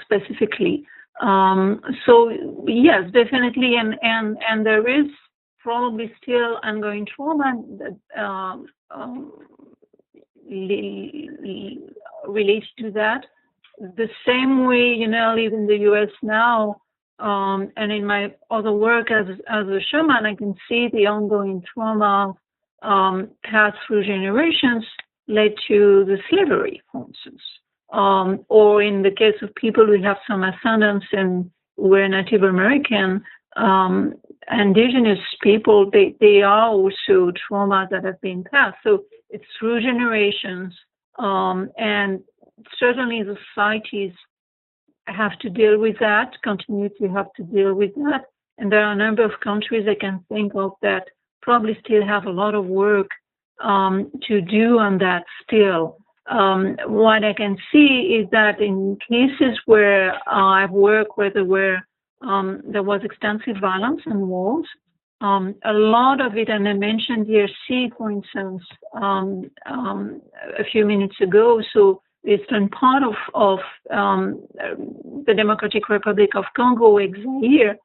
specifically. So yes, definitely, and there is probably still ongoing trauma related to that. The same way, I live in the U.S. now, and in my other work as a shaman, I can see the ongoing trauma passed through generations led to the slavery, for instance. Or in the case of people who have some ascendants and were Native American, indigenous people, they are also traumas that have been passed. So it's through generations, and certainly the societies have to deal with that, continue to have to deal with that. And there are a number of countries I can think of that probably still have a lot of work to do on that still. What I can see is that in cases where I've worked where there was extensive violence and wars, a lot of it, and I mentioned DRC, for instance, a few minutes ago, so eastern part of the Democratic Republic of Congo, Zaire,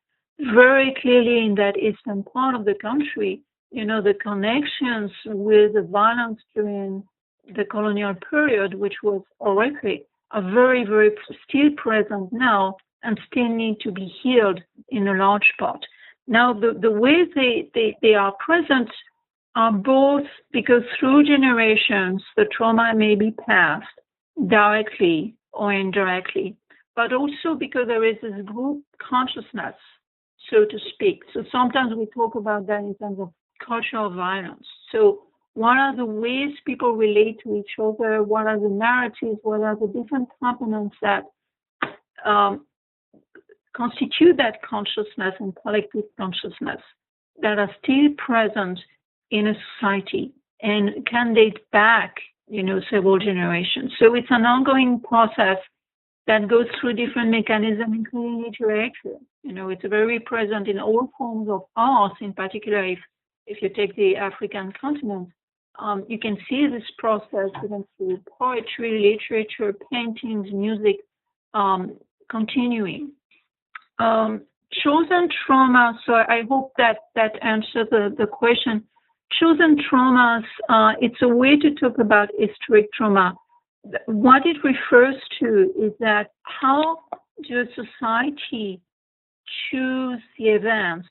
very clearly in that eastern part of the country, the connections with the violence during the colonial period, which was horrific, are very, very still present now and still need to be healed in a large part. Now, the ways they are present are both because through generations, the trauma may be passed directly or indirectly, but also because there is this group consciousness, so to speak. So sometimes we talk about that in terms of cultural violence. So what are the ways people relate to each other? What are the narratives? What are the different components that constitute that consciousness and collective consciousness that are still present in a society and can date back, several generations. So it's an ongoing process that goes through different mechanisms, including literature. It's very present in all forms of art, in particular if you take the African continent. You can see this process even through poetry, literature, paintings, music, continuing. Chosen trauma, so I hope that answers the question. Chosen traumas, it's a way to talk about historic trauma. What it refers to is that how does society choose the events,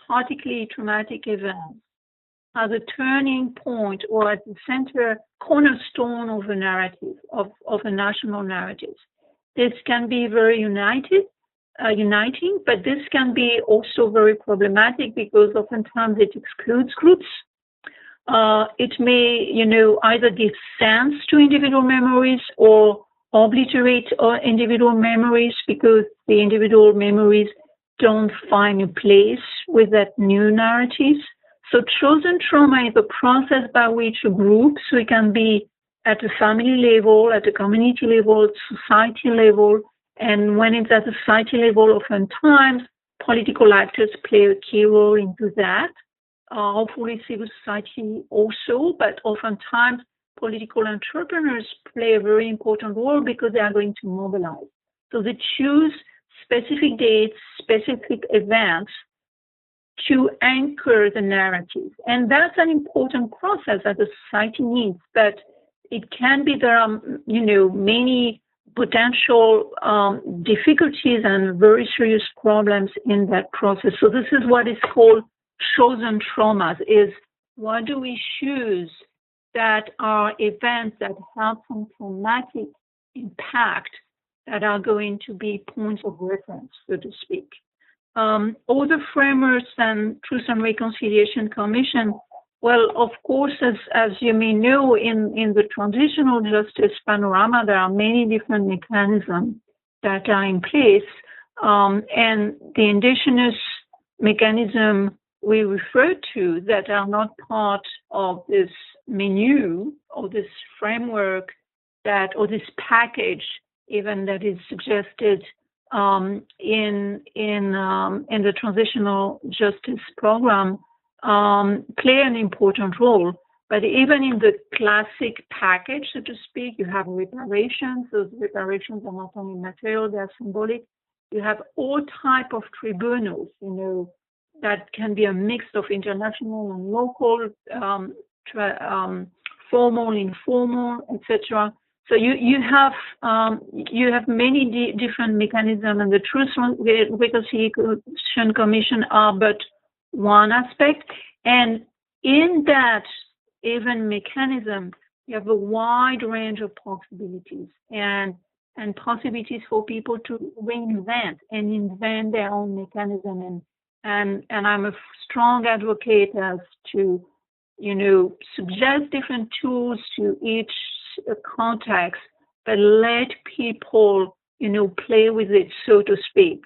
particularly traumatic events, as a turning point or at the center, cornerstone of a narrative, of a national narrative. This can be very uniting, but this can be also very problematic because oftentimes it excludes groups. It may, either give sense to individual memories or obliterate individual memories because the individual memories don't find a place with that new narrative. So chosen trauma is a process by which a group, so it can be at a family level, at a community level, society level, and when it's at the society level, oftentimes political actors play a key role into that. Hopefully civil society also, but oftentimes political entrepreneurs play a very important role because they are going to mobilize. So they choose specific dates, specific events to anchor the narrative. And that's an important process that the society needs, but it can be, there are, many potential difficulties and very serious problems in that process. So this is what is called chosen traumas, is what do we choose that are events that have some traumatic impact that are going to be points of reference, so to speak. All the framers and Truth and Reconciliation Commission, well, of course, as you may know, in the transitional justice panorama, there are many different mechanisms that are in place. And the indigenous mechanism we refer to that are not part of this menu or this framework or this package even that is suggested in the transitional justice program play an important role. But even in the classic package, so to speak, you have reparations. Those reparations are not only material, they are symbolic. You have all type of tribunals, that can be a mix of international and local, formal, informal, etc. So you have many different mechanisms, and the Truth and Reconciliation Commission are but one aspect. And in that even mechanism, you have a wide range of possibilities and possibilities for people to reinvent and invent their own mechanism. And I'm a strong advocate as to, suggest different tools to each context, but let people, play with it, so to speak.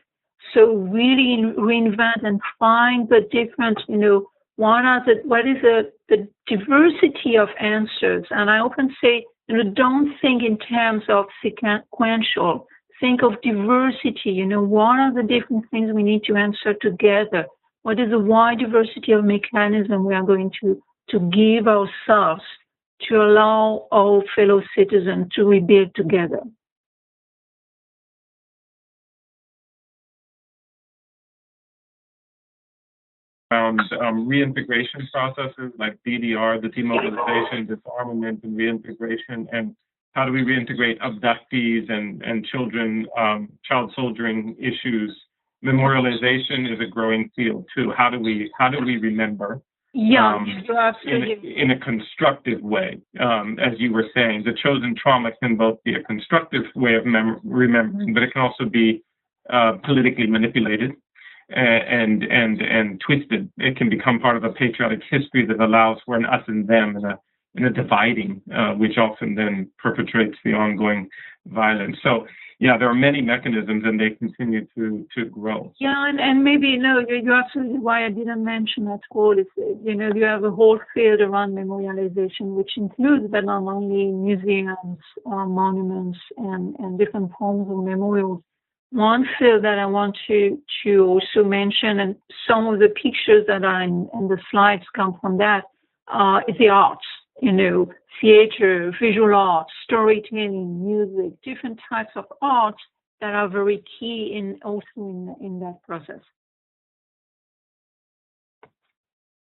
So really reinvent and find the different, what is the diversity of answers. And I often say, don't think in terms of sequential. Think of diversity. What are the different things we need to answer together? What is the wide diversity of mechanism we are going to give ourselves to allow our fellow citizens to rebuild together? Around reintegration processes like DDR, the demobilization, disarmament, and reintegration, and how do we reintegrate abductees and children, child soldiering issues. Memorialization is a growing field too. How do we remember? Yeah, absolutely. In a constructive way, as you were saying, the chosen trauma can both be a constructive way of remembering, but it can also be politically manipulated and twisted. It can become part of a patriotic history that allows for an us and them and a dividing, which often then perpetrates the ongoing violence. So, yeah, there are many mechanisms, and they continue to grow. Yeah, and maybe, you're absolutely why I didn't mention at all is, you have a whole field around memorialization, which includes, but not only museums, monuments, and different forms of memorials. One field that I want to also mention, and some of the pictures that are in the slides come from that, is the arts. Theater, visual arts, storytelling, music, different types of arts that are very key in that process.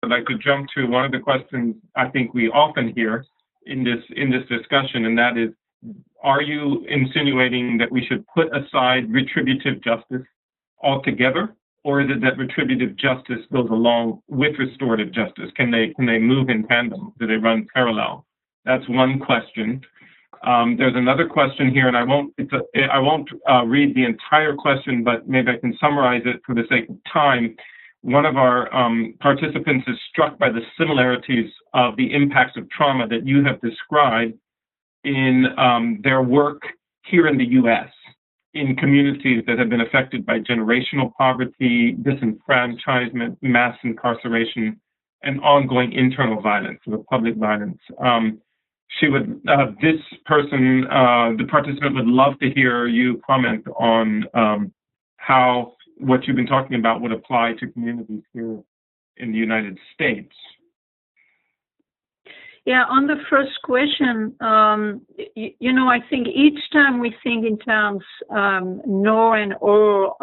I'd like to jump to one of the questions I think we often hear in this discussion, and that is, are you insinuating that we should put aside retributive justice altogether, or is it that retributive justice goes along with restorative justice? Can they move in tandem? Do they run parallel? That's one question. There's another question here, and I won't read the entire question, but maybe I can summarize it for the sake of time. One of our participants is struck by the similarities of the impacts of trauma that you have described in their work here in the U.S., in communities that have been affected by generational poverty, disenfranchisement, mass incarceration, and ongoing internal violence, or public violence. The participant would love to hear you comment on how what you've been talking about would apply to communities here in the United States. Yeah, on the first question, I think each time we think in terms nor and or,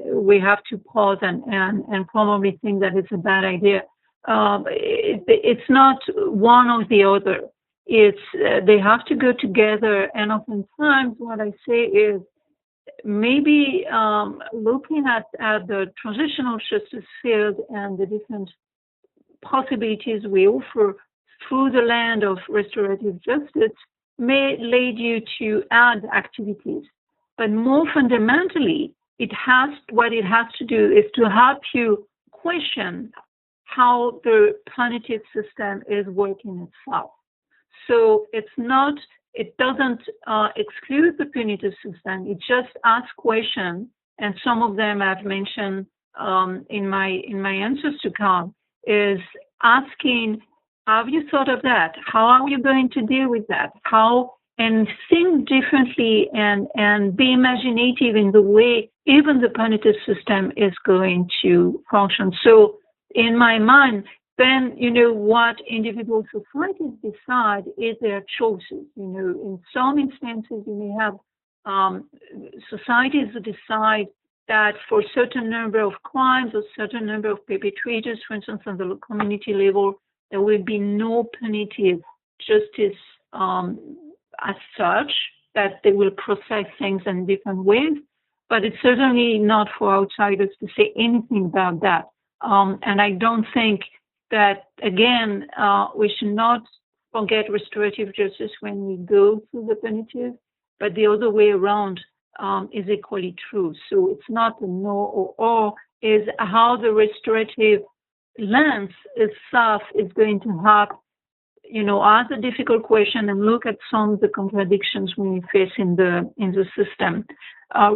we have to pause and probably think that it's a bad idea. It's not one or the other. It's they have to go together. And oftentimes, what I say is maybe looking at the transitional justice field and the different possibilities we offer through the land of restorative justice may lead you to add activities. But more fundamentally, what it has to do is to help you question how the punitive system is working itself. So it doesn't exclude the punitive system. It just asks questions, and some of them I've mentioned in my answers to Karl, is asking, have you thought of that? How are you going to deal with that? And think differently and be imaginative in the way even the punitive system is going to function. So in my mind, then, what individual societies decide is their choices. In some instances, you may have societies who decide that for a certain number of crimes or certain number of perpetrators, for instance, on the community level, there will be no punitive justice as such, that they will process things in different ways. But it's certainly not for outsiders to say anything about that. And I don't think that, again, we should not forget restorative justice when we go through the punitive, but the other way around is equally true. So it's not a no or, is how the restorative lens itself is going to help, ask a difficult question and look at some of the contradictions we face in the system.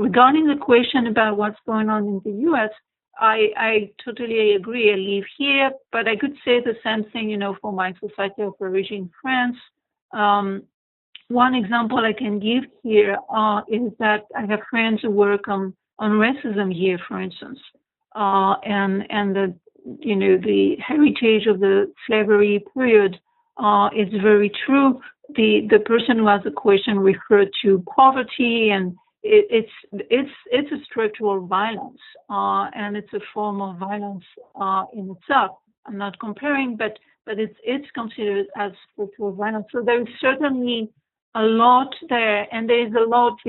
Regarding the question about what's going on in the U.S., I totally agree. I live here, but I could say the same thing, for my society of origin in France. One example I can give here is that I have friends who work on racism here, for instance, and the heritage of the slavery period is very true. The person who has a question referred to poverty, and it's a structural violence, and it's a form of violence in itself. I'm not comparing, but it's considered as structural violence. So there is certainly a lot there, and there is a lot,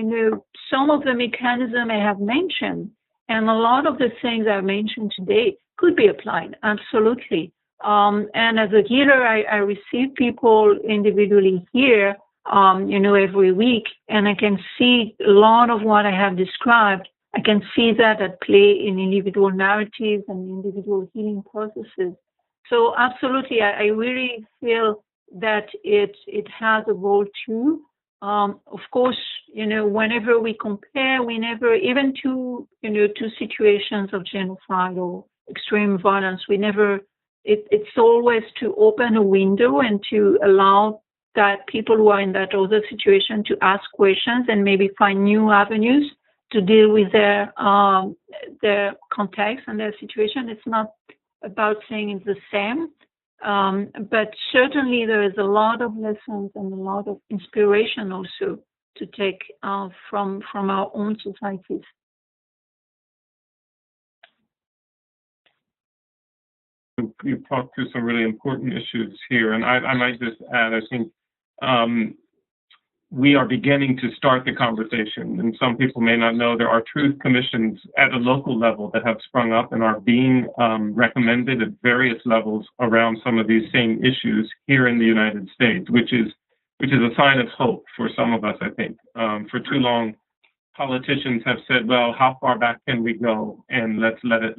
some of the mechanisms I have mentioned, and a lot of the things I've mentioned today could be applied, absolutely. And as a healer, I receive people individually here, every week, and I can see a lot of what I have described. I can see that at play in individual narratives and individual healing processes. So absolutely, I really feel that it has a role too. Of course, whenever we compare, we never, even two situations of genocide or extreme violence, it's always to open a window and to allow that people who are in that other situation to ask questions and maybe find new avenues to deal with their context and their situation. It's not about saying it's the same, but certainly there is a lot of lessons and a lot of inspiration also to take from our own societies. You've talked through some really important issues here, and I might just add, I think we are beginning to start the conversation, and some people may not know there are truth commissions at a local level that have sprung up and are being recommended at various levels around some of these same issues here in the United States, which is a sign of hope for some of us, I think. For too long, politicians have said, well, how far back can we go? And let it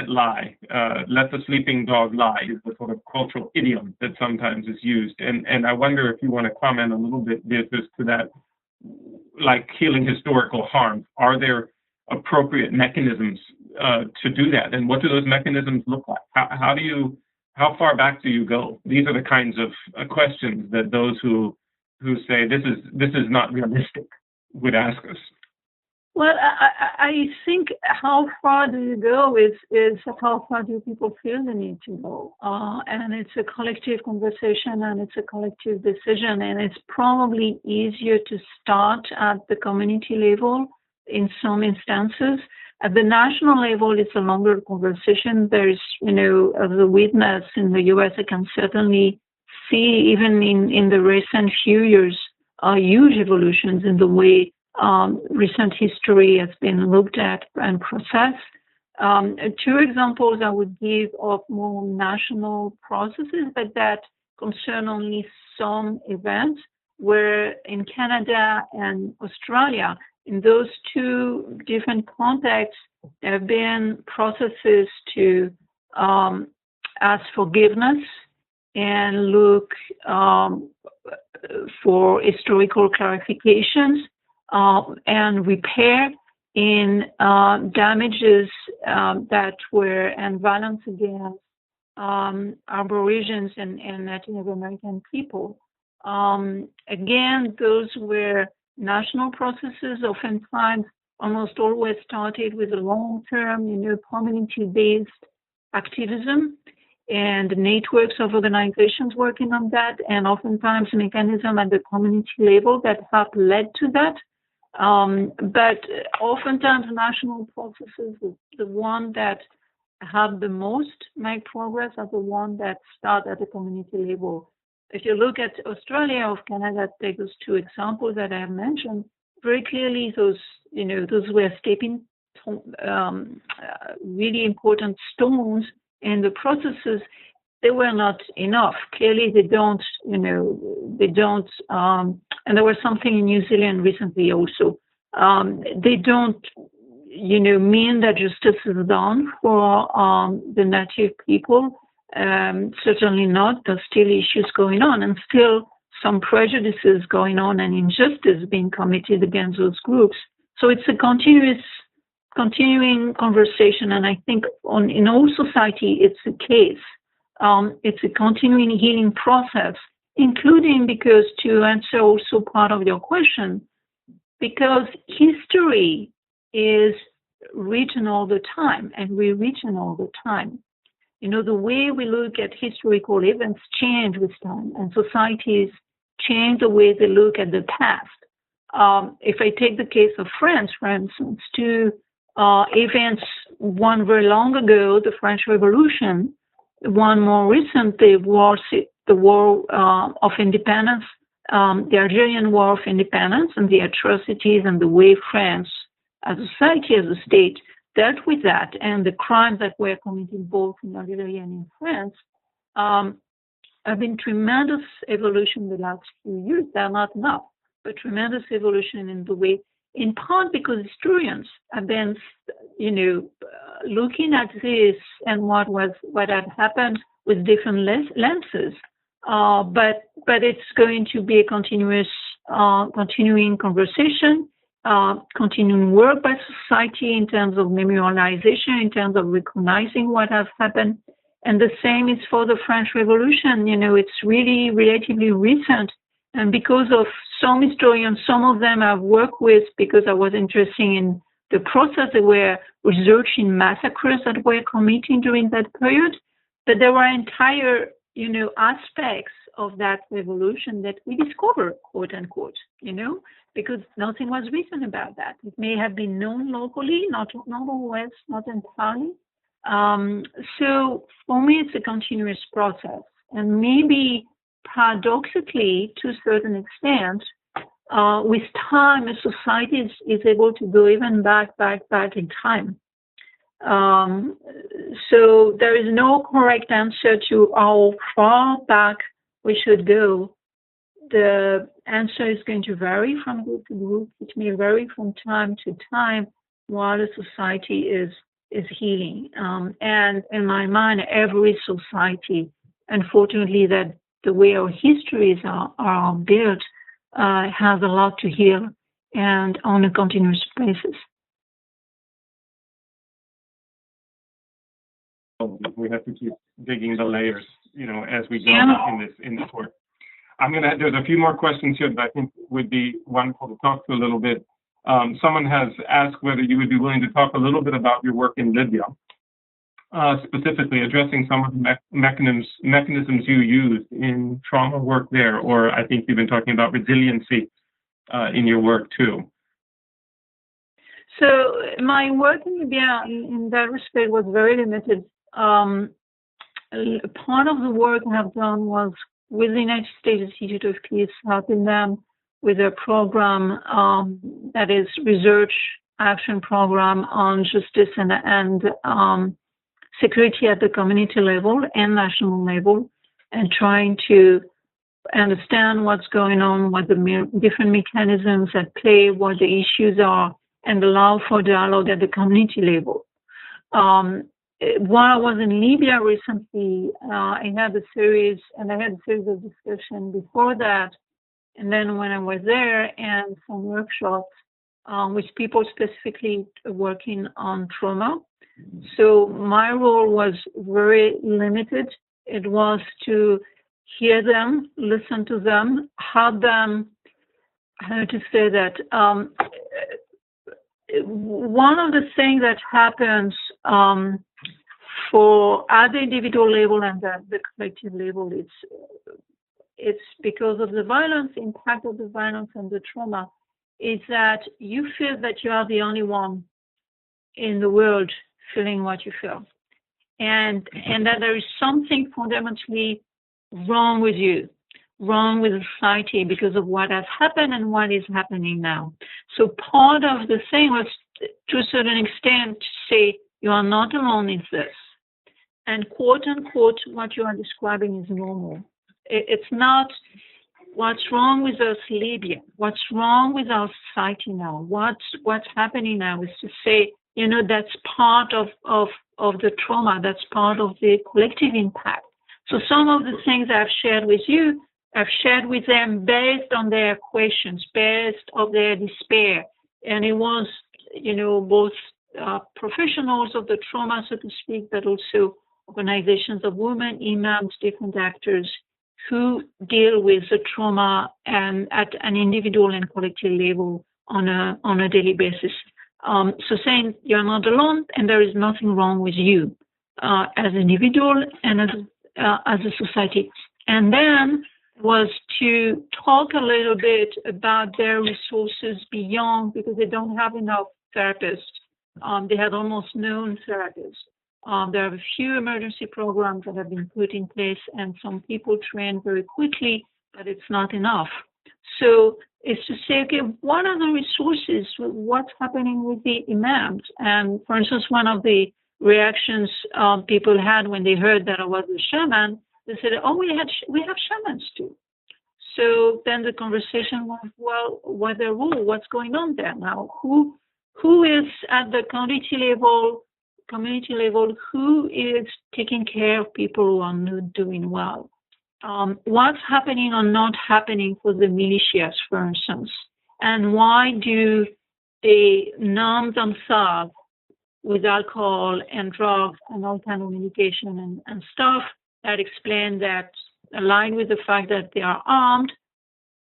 lie. Let the sleeping dog lie is the sort of cultural idiom that sometimes is used. And I wonder if you want to comment a little bit, Beatrice, to that, like healing historical harm. Are there appropriate mechanisms to do that? And what do those mechanisms look like? How far back do you go? These are the kinds of questions that those who say this is not realistic would ask us. Well, I think how far do you go is how far do people feel the need to go? And it's a collective conversation and it's a collective decision. And it's probably easier to start at the community level in some instances. At the national level, it's a longer conversation. There's, as a witness in the US, I can certainly see even in the recent few years, huge evolutions in the way recent history has been looked at and processed. Two examples I would give of more national processes, but that concern only some events, were in Canada and Australia. In those two different contexts, there have been processes to ask forgiveness and look for historical clarifications and repair in damages that were and violence against Aborigines and Native American people. Again, those were national processes, oftentimes almost always started with a long-term, community-based activism and networks of organizations working on that, and oftentimes mechanisms at the community level that have led to that. But oftentimes national processes, the one that have the most make progress are the one that start at the community level. If you look at Australia or Canada, take those two examples that I have mentioned, very clearly those were stepping really important stones in the processes. They were not enough. Clearly they don't, and there was something in New Zealand recently also. They don't, mean that justice is done for the native people. Certainly not. There's still issues going on and still some prejudices going on and injustice being committed against those groups. So it's a continuous continuing conversation, and I think in all society it's the case. It's a continuing healing process, including because, to answer also part of your question, because history is written all the time and rewritten all the time. You know, the way we look at historical events change with time, and societies change the way they look at the past. If I take the case of France, for instance, two events, one very long ago, the French Revolution, one more recent, the War of Independence, the Algerian War of Independence, and the atrocities and the way France, as a society, as a state, dealt with that, and the crimes that were committed both in Algeria and in France, have been tremendous evolution in the last few years. They're not enough, but tremendous evolution in the way, in part because historians have been, looking at this and what had happened with different lenses. But it's going to be a continuing conversation, continuing work by society in terms of memorialization, in terms of recognizing what has happened. And the same is for the French Revolution. It's really relatively recent. And because of some historians, some of them I've worked with because I was interested in the process. They were researching massacres that were committed during that period. But there were entire, aspects of that revolution that we discovered, quote unquote, because nothing was written about that. It may have been known locally, not always, not entirely. So for me, it's a continuous process. And maybe paradoxically, to a certain extent, with time, a society is able to go even back in time. So there is no correct answer to how far back we should go. The answer is going to vary from group to group. It may vary from time to time while a society is healing. And in my mind, every society, unfortunately, that the way our histories are built, has a lot to heal and on a continuous basis. We have to keep digging the layers, as we go in this work. There's a few more questions here that I think would be wonderful to talk to a little bit. Someone has asked whether you would be willing to talk a little bit about your work in Libya, specifically addressing some of the mechanisms you used in trauma work there, or I think you've been talking about resiliency in your work too. So my work in Libya in that respect was very limited. Part of the work I have done was with the United States Institute of Peace, helping them with a program that is research action program on justice and security at the community level and national level, and trying to understand what's going on, what the different mechanisms at play, what the issues are, and allow for dialogue at the community level. While I was in Libya recently, I had a series of discussions before that, and then when I was there, and some workshops with people specifically working on trauma. So my role was very limited. It was to hear them, listen to them, help them, how to say that. One of the things that happens for at the individual level and the collective level, it's because of the violence, impact of the violence and the trauma, is that you feel that you are the only one in the world feeling what you feel, and that there is something fundamentally wrong with you, wrong with society because of what has happened and what is happening now. So part of the thing was, to a certain extent, to say you are not alone in this, and quote unquote what you are describing is normal. It's not what's wrong with us, Libya, what's wrong with our society now, what's happening now, is to say, that's part of the trauma, that's part of the collective impact. So some of the things I've shared with you, I've shared with them based on their questions, based on their despair. And it was, both professionals of the trauma, so to speak, but also organizations of women, imams, different actors who deal with the trauma and at an individual and collective level on a daily basis. So saying you're not alone and there is nothing wrong with you as an individual and as a society. And then was to talk a little bit about their resources beyond, because they don't have enough therapists. They had almost no therapists. There are a few emergency programs that have been put in place, and some people train very quickly, but it's not enough. So it's to say, okay, what are the resources? What's happening with the imams? And for instance, one of the reactions people had when they heard that I was a shaman, they said, oh, we have shamans too. So then the conversation was, well, what's the rule? What's going on there now? Who is at the community level, who is taking care of people who are not doing well? What's happening or not happening for the militias, for instance? And why do they numb themselves with alcohol and drugs and all kind of medication and stuff that explain that, aligned with the fact that they are armed,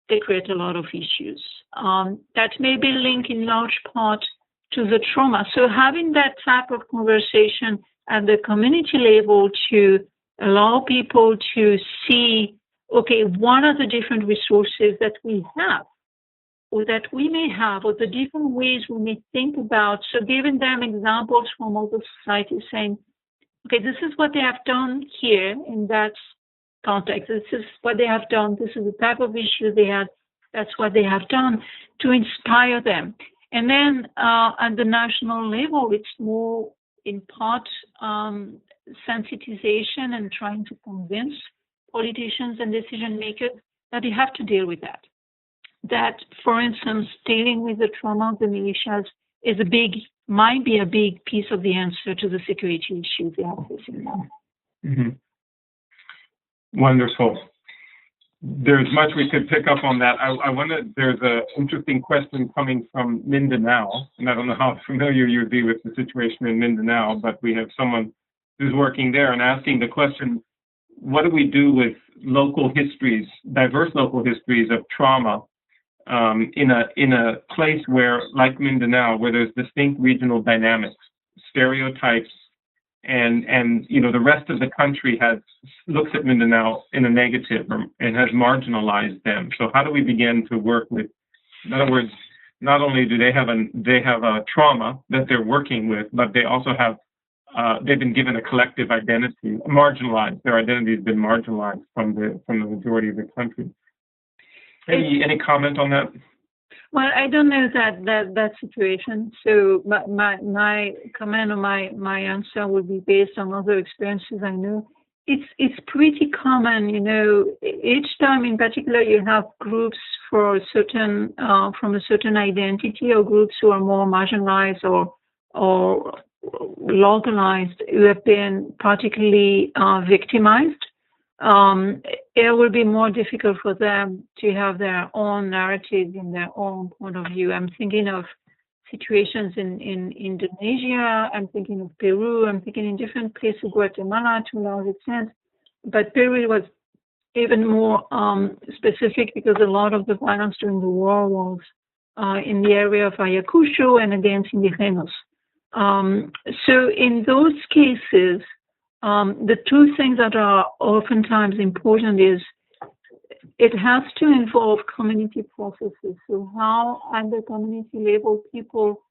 they create a lot of issues. That may be linked in large part to the trauma. So having that type of conversation at the community level to allow people to see, okay, what are the different resources that we have or that we may have, or the different ways we may think about. So giving them examples from other societies saying, okay, this is what they have done here in that context. This is what they have done. This is the type of issue they had. That's what they have done to inspire them. And then at the national level, it's more in part sensitization and trying to convince politicians and decision makers that they have to deal with that. That, for instance, dealing with the trauma of the militias is might be a big piece of the answer to the security issues they are facing now. Mm-hmm. Wonderful. There's much we could pick up on that. There's an interesting question coming from Mindanao, and I don't know how familiar you'd be with the situation in Mindanao, but we have someone who's working there and asking the question, what do we do with local histories, diverse local histories of trauma in a place where, like Mindanao, where there's distinct regional dynamics, stereotypes, and you know, the rest of the country looks at Mindanao in a negative and has marginalized them. So how do we begin to work with, in other words, not only do they have a trauma that they're working with, but they also have they've been given a collective identity, marginalized. Their identity has been marginalized from the majority of the country. Any comment on that? Well, I don't know that situation. So my comment or my answer would be based on other experiences I know. It's pretty common, you know. Each time, in particular, you have groups for a certain from a certain identity, or groups who are more marginalized or localized, who have been particularly victimized. It will be more difficult for them to have their own narrative and their own point of view. I'm thinking of situations in Indonesia, I'm thinking of Peru, I'm thinking in different places, Guatemala to a large extent, but Peru was even more specific because a lot of the violence during the war was in the area of Ayacucho and against indigenos. So in those cases, the two things that are oftentimes important is it has to involve community processes. So how at the community level people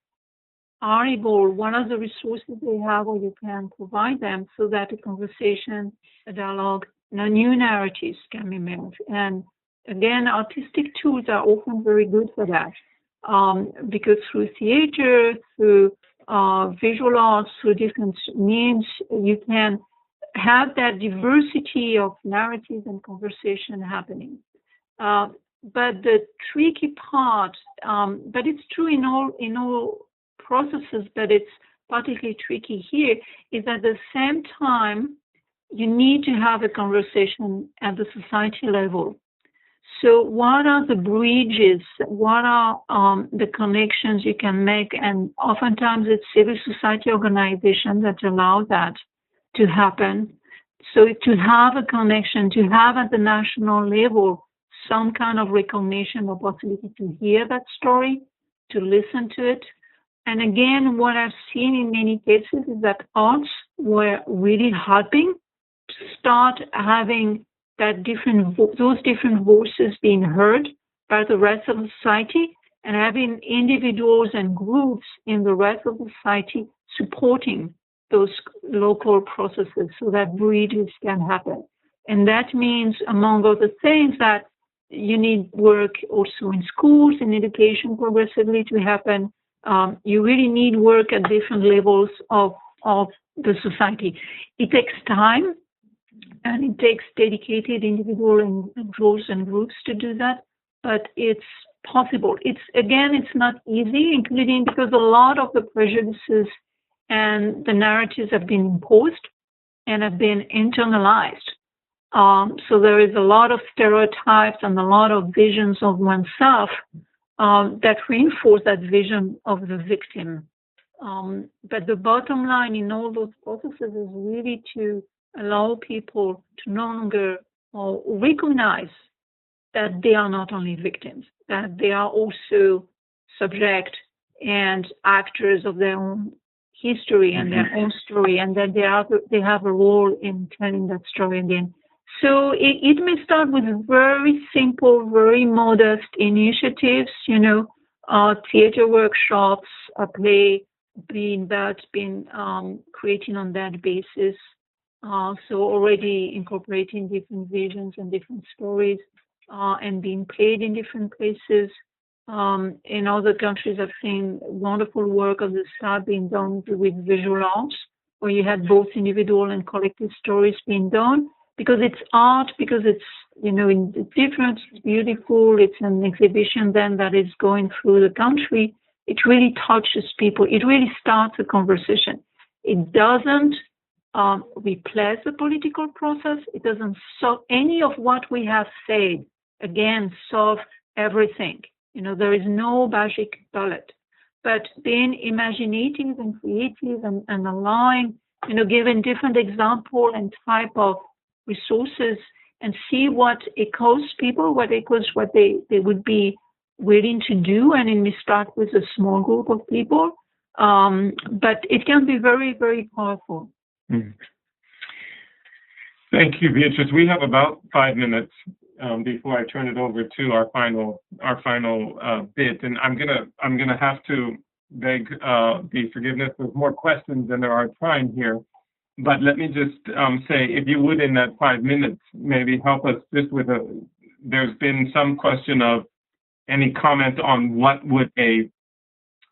are able, what are the resources they have or you can provide them so that a conversation, a dialogue, new narratives can be made. And again, artistic tools are often very good for that because through theater, through visual arts, through different means, you can have that diversity of narratives and conversation happening. But the tricky part, but it's true in all processes, but it's particularly tricky here, is at the same time, you need to have a conversation at the society level. So what are the bridges? What are the connections you can make? And oftentimes it's civil society organizations that allow that to happen. So to have a connection, to have at the national level some kind of recognition or possibility to hear that story, to listen to it. And again, what I've seen in many cases is that arts were really helping to start having that those different voices being heard by the rest of the society, and having individuals and groups in the rest of the society supporting those local processes so that bridges can happen. And that means, among other things, that you need work also in schools, in education progressively to happen. You really need work at different levels of the society. It takes time, and it takes dedicated individual individuals and groups to do that, but it's possible. It's not easy, including because a lot of the prejudices and the narratives have been imposed and have been internalized. So there is a lot of stereotypes and a lot of visions of oneself that reinforce that vision of the victim. But the bottom line in all those processes is really to allow people to no longer recognize that they are not only victims, that they are also subject and actors of their own history and their own story, and that they have a role in telling that story again. So it may start with very simple, very modest initiatives, theater workshops, a play that's been creating on that basis. So already incorporating different visions and different stories and being played in different places. In other countries, I've seen wonderful work of this type being done with visual arts, where you had both individual and collective stories being done. Because it's art, because it's, different, it's beautiful, it's an exhibition then that is going through the country. It really touches people. It really starts a conversation. It doesn't replace the political process. It doesn't solve any of what we have said. Again, solve everything. There is no magic bullet. But being imaginative and creative and allowing, giving different example and type of resources and see what echoes people, what they would be willing to do. And it may start with a small group of people, but it can be very, very powerful. Thank you, Beatrice. We have about 5 minutes before I turn it over to our final bit, and I'm gonna have to beg the forgiveness. There's more questions than there are time here. But let me just say, if you would, in that 5 minutes, maybe help us just with there's been some question of any comment on what would a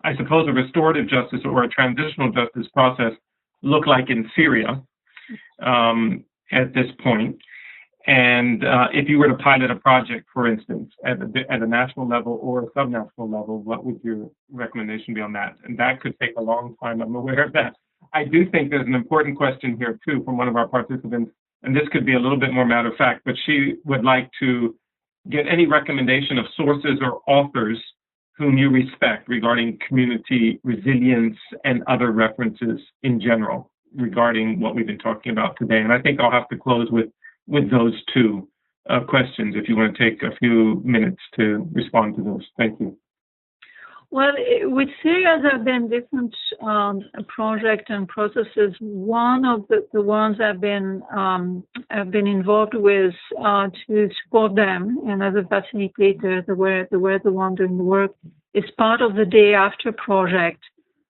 restorative justice or a transitional justice process look like in Syria at this point. And if you were to pilot a project, for instance, at a national level or a subnational level, what would your recommendation be on that? And that could take a long time, I'm aware of that. I do think there's an important question here, too, from one of our participants, and this could be a little bit more matter of fact, but she would like to get any recommendation of sources or authors whom you respect regarding community resilience and other references in general regarding what we've been talking about today. And I think I'll have to close with those two questions, if you want to take a few minutes to respond to those. Thank you. Well, with Syria, there have been different projects and processes. One of the ones I've been involved with to support them, and as a facilitator, they were the one doing the work, is part of the Day After project.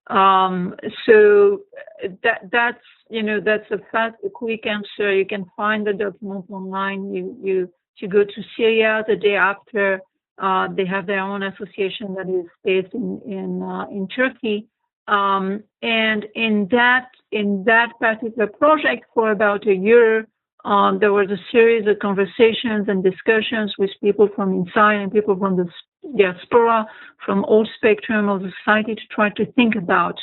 So that's a quick answer. You can find the document online. You go to Syria the day after. They have their own association that is based in Turkey, and in that particular project for about a year, there was a series of conversations and discussions with people from inside and people from the diaspora, from all spectrum of the society, to try to think about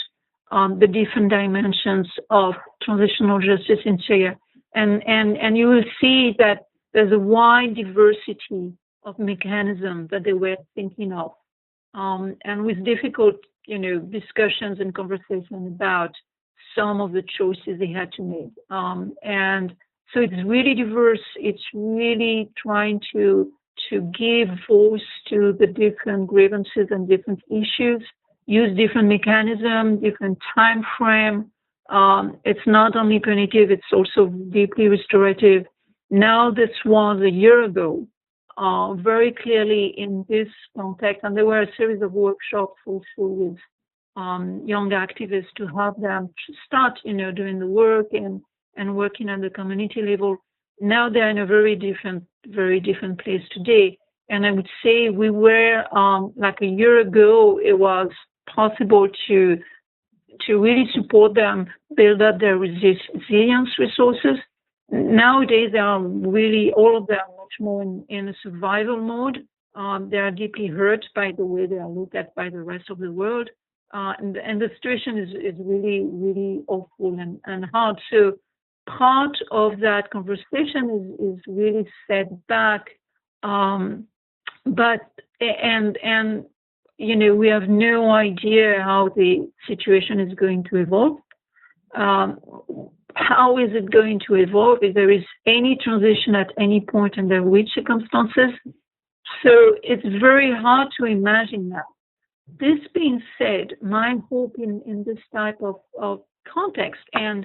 the different dimensions of transitional justice in Syria, and you will see that there's a wide diversity mechanisms that they were thinking of, and with difficult, discussions and conversations about some of the choices they had to make. And so it's really diverse. It's really trying to give voice to the different grievances and different issues, use different mechanisms, different time frame. It's not only punitive, it's also deeply restorative. Now, this was a year ago, very clearly in this context, and there were a series of workshops also with young activists to help them start, doing the work and working at the community level. Now they're in a very different place today. And I would say we were, like a year ago, it was possible to really support them, build up their resilience resources. Nowadays, they are really, all of them, much more in a survival mode. They are deeply hurt by the way they are looked at by the rest of the world. And the situation is really, really awful and hard. So part of that conversation is really set back. But we have no idea how the situation is going to evolve. How is it going to evolve? If there is any transition at any point under which circumstances? So it's very hard to imagine now. This being said, my hope in this type of context and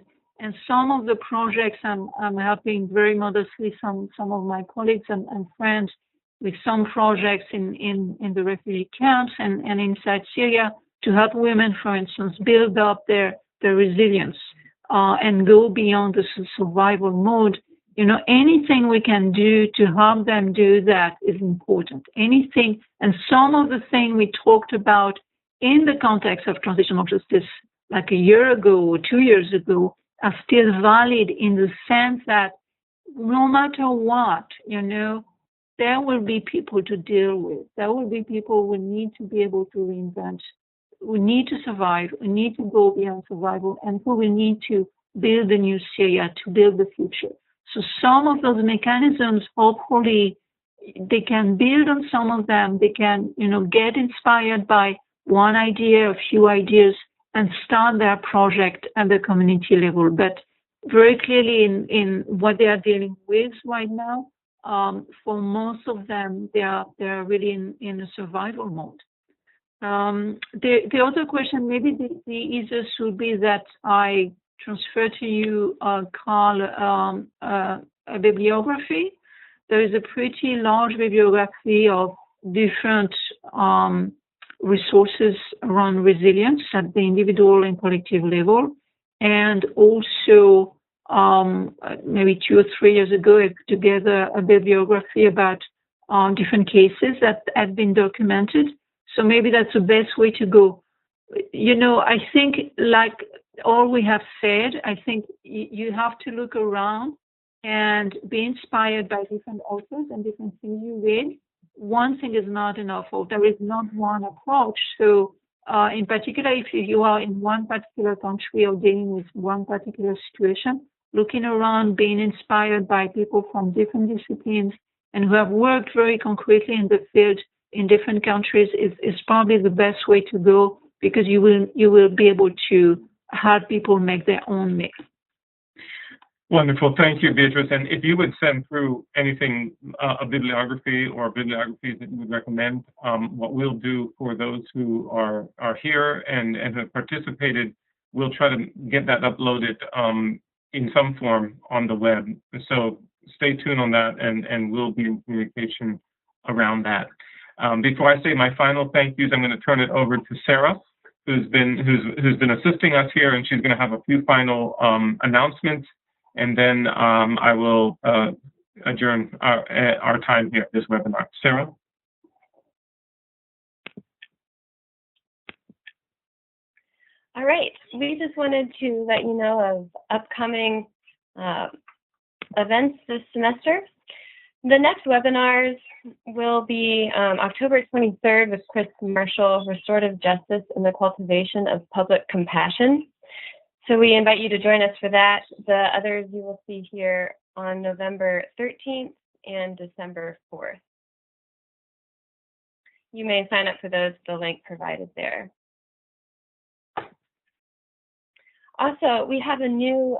some of the projects I'm helping very modestly some of my colleagues and friends with some projects in the refugee camps and inside Syria to help women, for instance, build up their resilience and go beyond the survival mode. Anything we can do to help them do that is important. Anything, and some of the things we talked about in the context of transitional justice like a year ago or 2 years ago are still valid in the sense that no matter what, there will be people to deal with. There will be people who need to be able to reinvent. We need to survive. We need to go beyond survival, and so we need to build a new Syria, to build the future. So some of those mechanisms, hopefully, they can build on some of them. They can, get inspired by one idea, a few ideas, and start their project at the community level. But very clearly in what they are dealing with right now, for most of them, they are really in a survival mode. The other question, maybe the easiest would be that I transfer to you, Carl, a bibliography. There is a pretty large bibliography of different resources around resilience at the individual and collective level. And also, maybe 2 or 3 years ago, I put together a bibliography about different cases that have been documented. So maybe that's the best way to go. I think, like all we have said, I think you have to look around and be inspired by different authors and different things you read. One thing is not enough, or there is not one approach. So in particular, if you are in one particular country or dealing with one particular situation, looking around, being inspired by people from different disciplines and who have worked very concretely in the field in different countries is probably the best way to go, because you will be able to help people make their own mix. Wonderful. Thank you, Beatrice. And if you would send through anything, a bibliography or bibliographies that you would recommend, what we'll do for those who are here and have participated, we'll try to get that uploaded in some form on the web. So stay tuned on that, and we'll be in communication around that. Before I say my final thank yous, I'm going to turn it over to Sarah, who's been assisting us here, and she's going to have a few final announcements, and then I will adjourn our time here at this webinar. Sarah? All right. We just wanted to let you know of upcoming events this semester. The next webinars will be October 23rd with Chris Marshall, Restorative Justice and the Cultivation of Public Compassion. So we invite you to join us for that. The others you will see here on November 13th and December 4th. You may sign up for those at the link provided there. Also, we have a new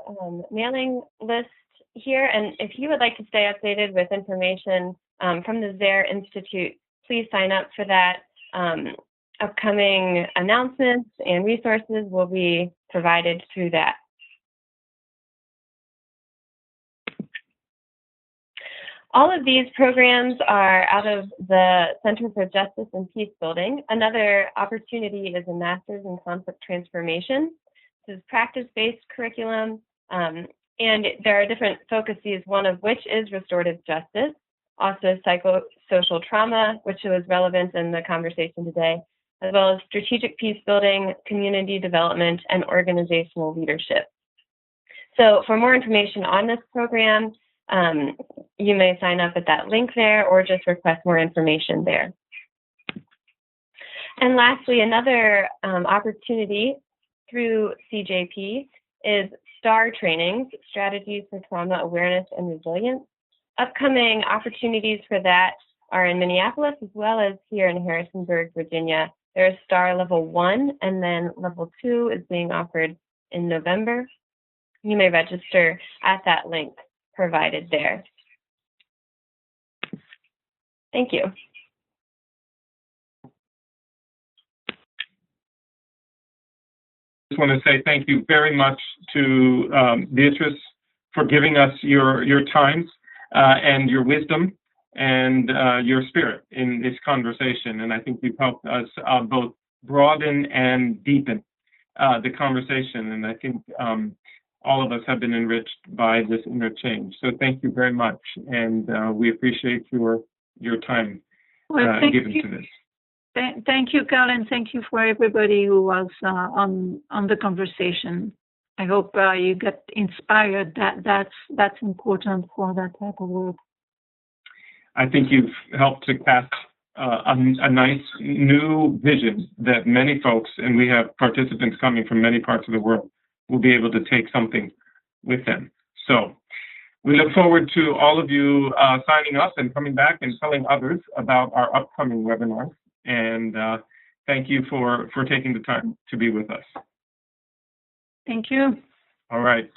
mailing list here, and if you would like to stay updated with information from the Zehr Institute, please sign up for that. Upcoming announcements and resources will be provided through that. All of these programs are out of the Center for Justice and Peace Building. Another opportunity is a Master's in Conflict Transformation. This is practice-based curriculum, and there are different focuses, one of which is restorative justice, also psychosocial trauma, which was relevant in the conversation today, as well as strategic peace building, community development, and organizational leadership. So for more information on this program, you may sign up at that link there or just request more information there. And lastly, another opportunity through CJP is STAR trainings, Strategies for Trauma Awareness and Resilience. Upcoming opportunities for that are in Minneapolis as well as here in Harrisonburg, Virginia. There's STAR Level 1, and then Level 2 is being offered in November. You may register at that link provided there. Thank you. I just want to say thank you very much to Beatrice for giving us your time and your wisdom and your spirit in this conversation. And I think you've helped us both broaden and deepen the conversation. And I think all of us have been enriched by this interchange. So thank you very much. And we appreciate your time given to this. Thank you, Carl, and thank you for everybody who was on the conversation. I hope you get inspired. That's important for that type of work. I think you've helped to cast a nice new vision that many folks, and we have participants coming from many parts of the world, will be able to take something with them. So we look forward to all of you signing up and coming back and telling others about our upcoming webinars. And thank you for taking the time to be with us. Thank you. All right.